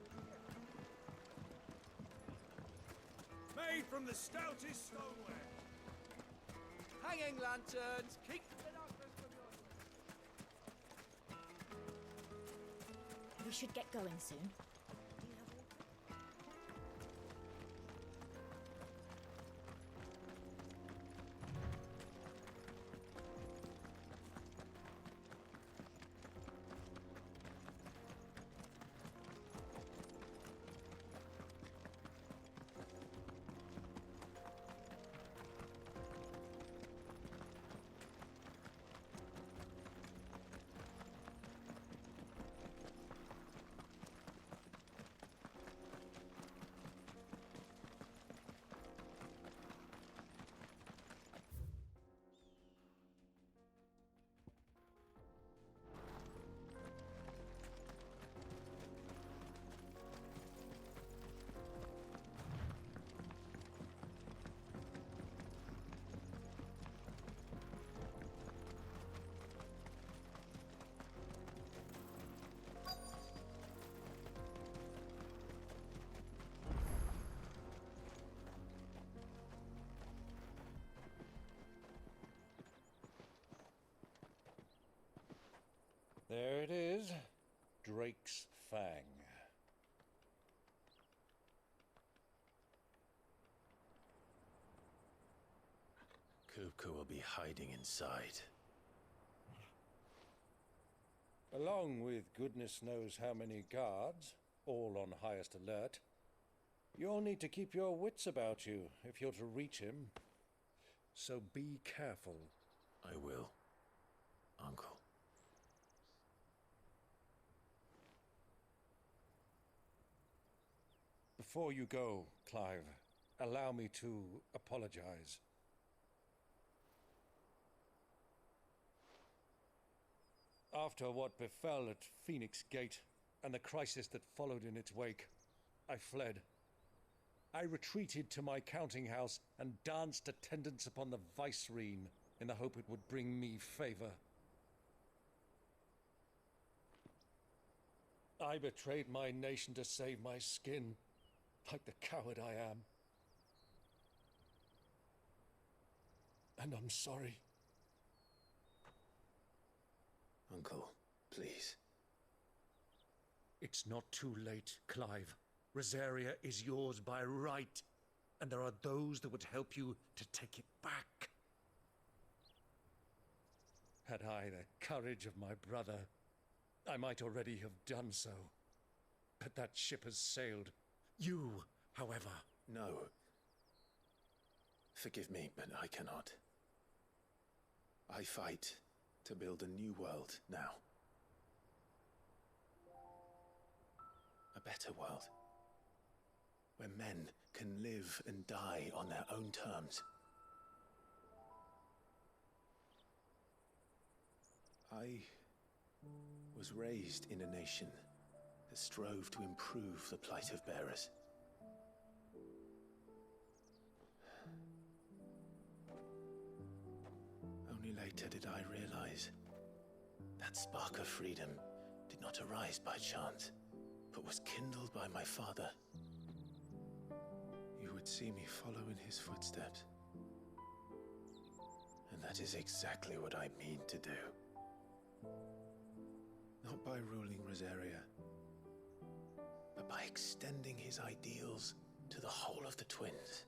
Made from the stoutest stoneware. Hanging lanterns, keep the darkness from your... We should get going soon. Kupka will be hiding inside. Along with goodness knows how many guards, all on highest alert. You'll need to keep your wits about you if you're to reach him. So be careful. I will, Uncle. Before you go, Clive, allow me to apologize. After what befell at Phoenix Gate and the crisis that followed in its wake, I fled. I retreated to my counting house and danced attendance upon the vicereine in the hope it would bring me favor. I betrayed my nation to save my skin, like the coward I am. And I'm sorry. Uncle, please. It's not too late, Clive. Rosaria is yours by right, and there are those that would help you to take it back. Had I the courage of my brother, I might already have done so. But that ship has sailed. You, however... No. Forgive me, but I cannot. I fight to build a new world now. A better world. Where men can live and die on their own terms. I was raised in a nation that strove to improve the plight of bearers. Only later did I realize that spark of freedom did not arise by chance, but was kindled by my father. You would see me follow in his footsteps. And that is exactly what I mean to do. Not by ruling Rosaria, but by extending his ideals to the whole of the twins.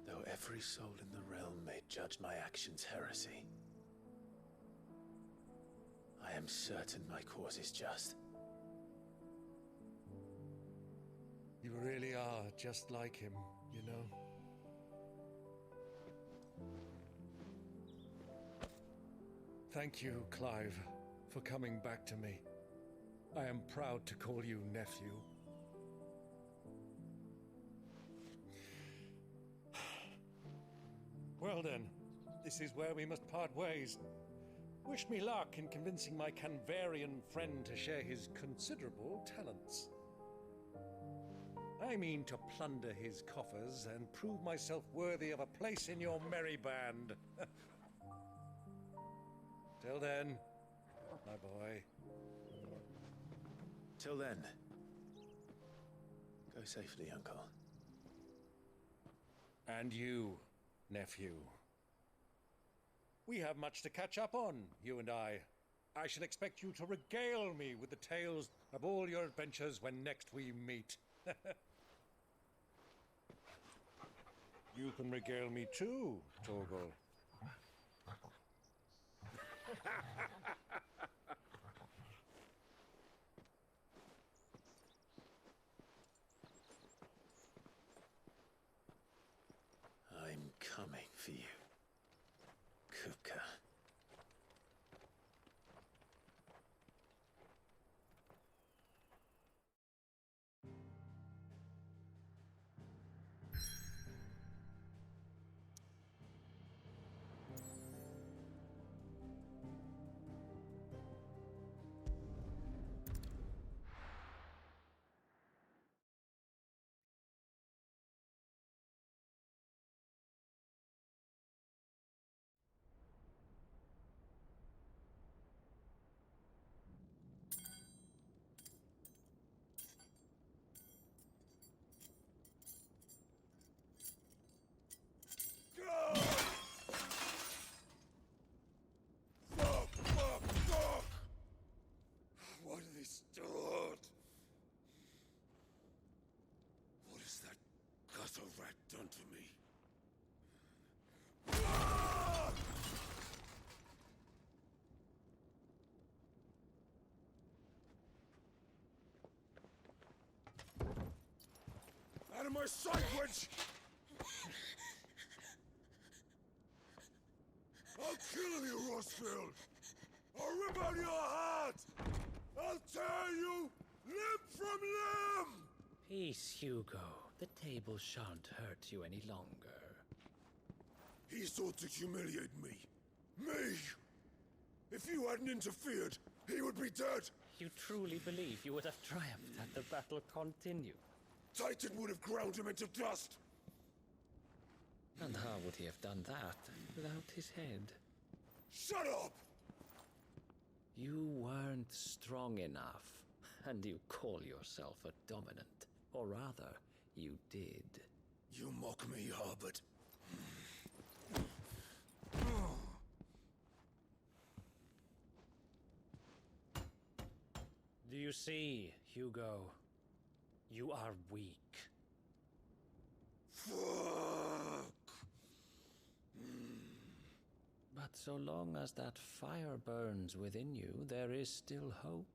Though every soul in the realm may judge my actions heresy, I am certain my cause is just. You really are just like him, you know? Thank you, Clive, for coming back to me. I am proud to call you nephew. Well then, this is where we must part ways. Wish me luck in convincing my Canvarian friend to share his considerable talents. I mean to plunder his coffers and prove myself worthy of a place in your merry band. Till then, my boy. Till then, go safely, Uncle. And you, nephew. We have much to catch up on, you and I. I shall expect you to regale me with the tales of all your adventures when next we meet. You can regale me too, Torgal. I'm coming for you, Kupka. What have they stored? What has that gutter rat done to me? my sight, wench! I'll kill you, Rossfield! I'll rip out your heart! I'll tear you limb from limb! Peace, Hugo. The table shan't hurt you any longer. He sought to humiliate me. Me! If you hadn't interfered, he would be dead! You truly believe you would have triumphed had the battle continued? Titan would have ground him into dust! And how would he have done that without his head? Shut up! You weren't strong enough, and you call yourself a dominant. Or rather, you did. You mock me, Harbert. Do you see, Hugo? You are weak. Fuck! But so long as that fire burns within you, there is still hope.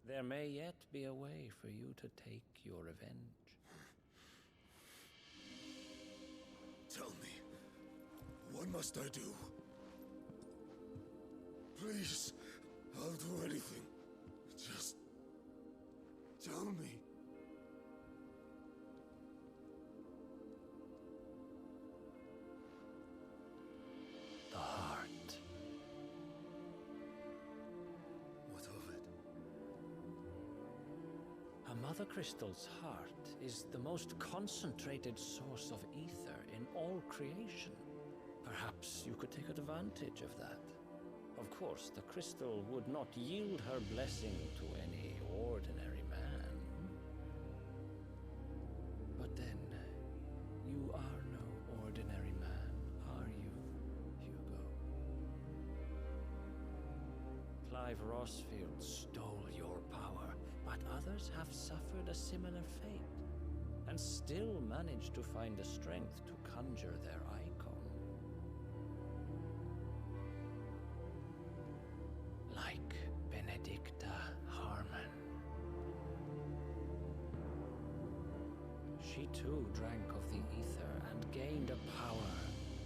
There may yet be a way for you to take your revenge. Tell me, what must I do? Please, I'll do anything. Just tell me. The heart. What of it? A Mother Crystal's heart is the most concentrated source of ether in all creation. Perhaps you could take advantage of that. Of course, the crystal would not yield her blessing to any ordinary man. But then, you are no ordinary man, are you, Hugo? Clive Rossfield stole your power, but others have suffered a similar fate, and still managed to find the strength to conjure their icon. Like Benedicta Harmon. She too drank of the ether and gained a power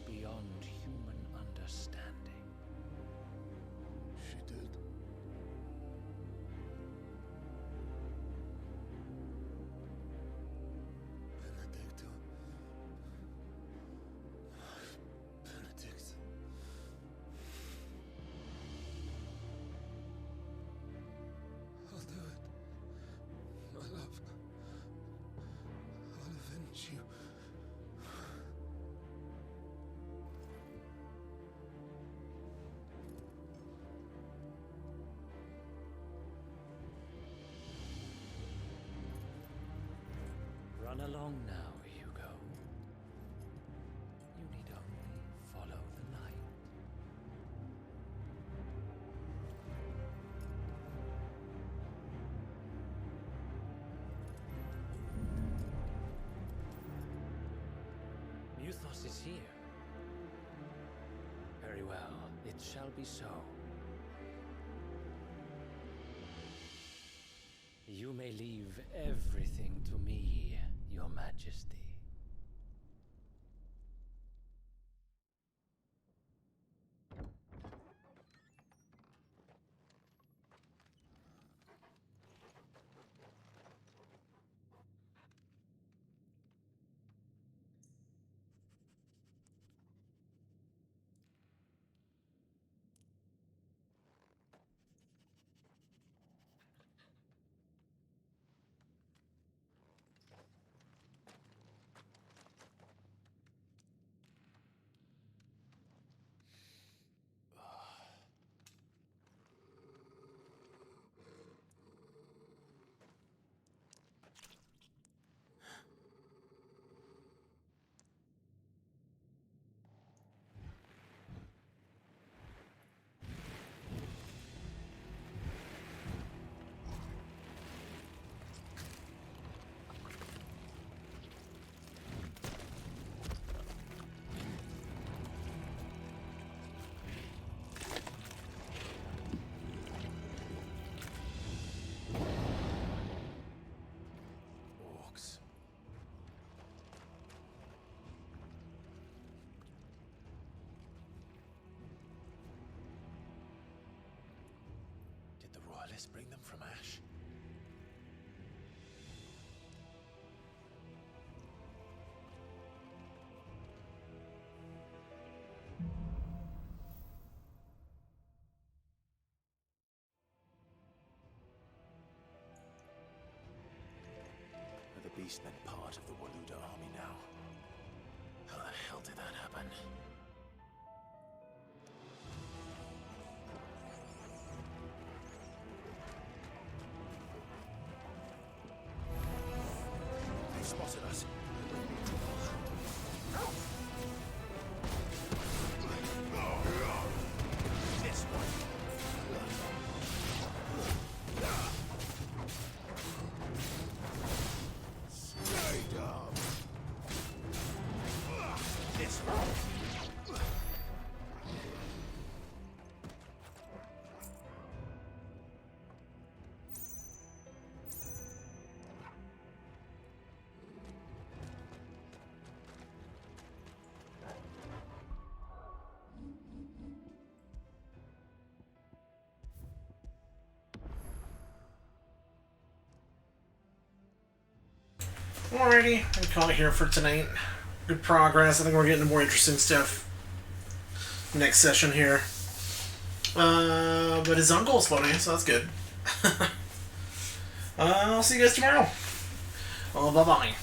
beyond human understanding. She did. Benedicta. Benedict. I'll do it. My love. I'll avenge you. Run along now, Hugo. You need only follow the light. Muthos is here. Very well, it shall be so. You may leave everything to me, Your Majesty. Did the royalists bring them from Ash? Are the beastmen part of the Waluda army now? How the hell did that happen? They spotted us. This one. Straight up. This one. Alrighty, I'll call it here for tonight. Good progress. I think we're getting to more interesting stuff next session here. But his uncle's funny, so that's good. I'll see you guys tomorrow. Well, bye-bye.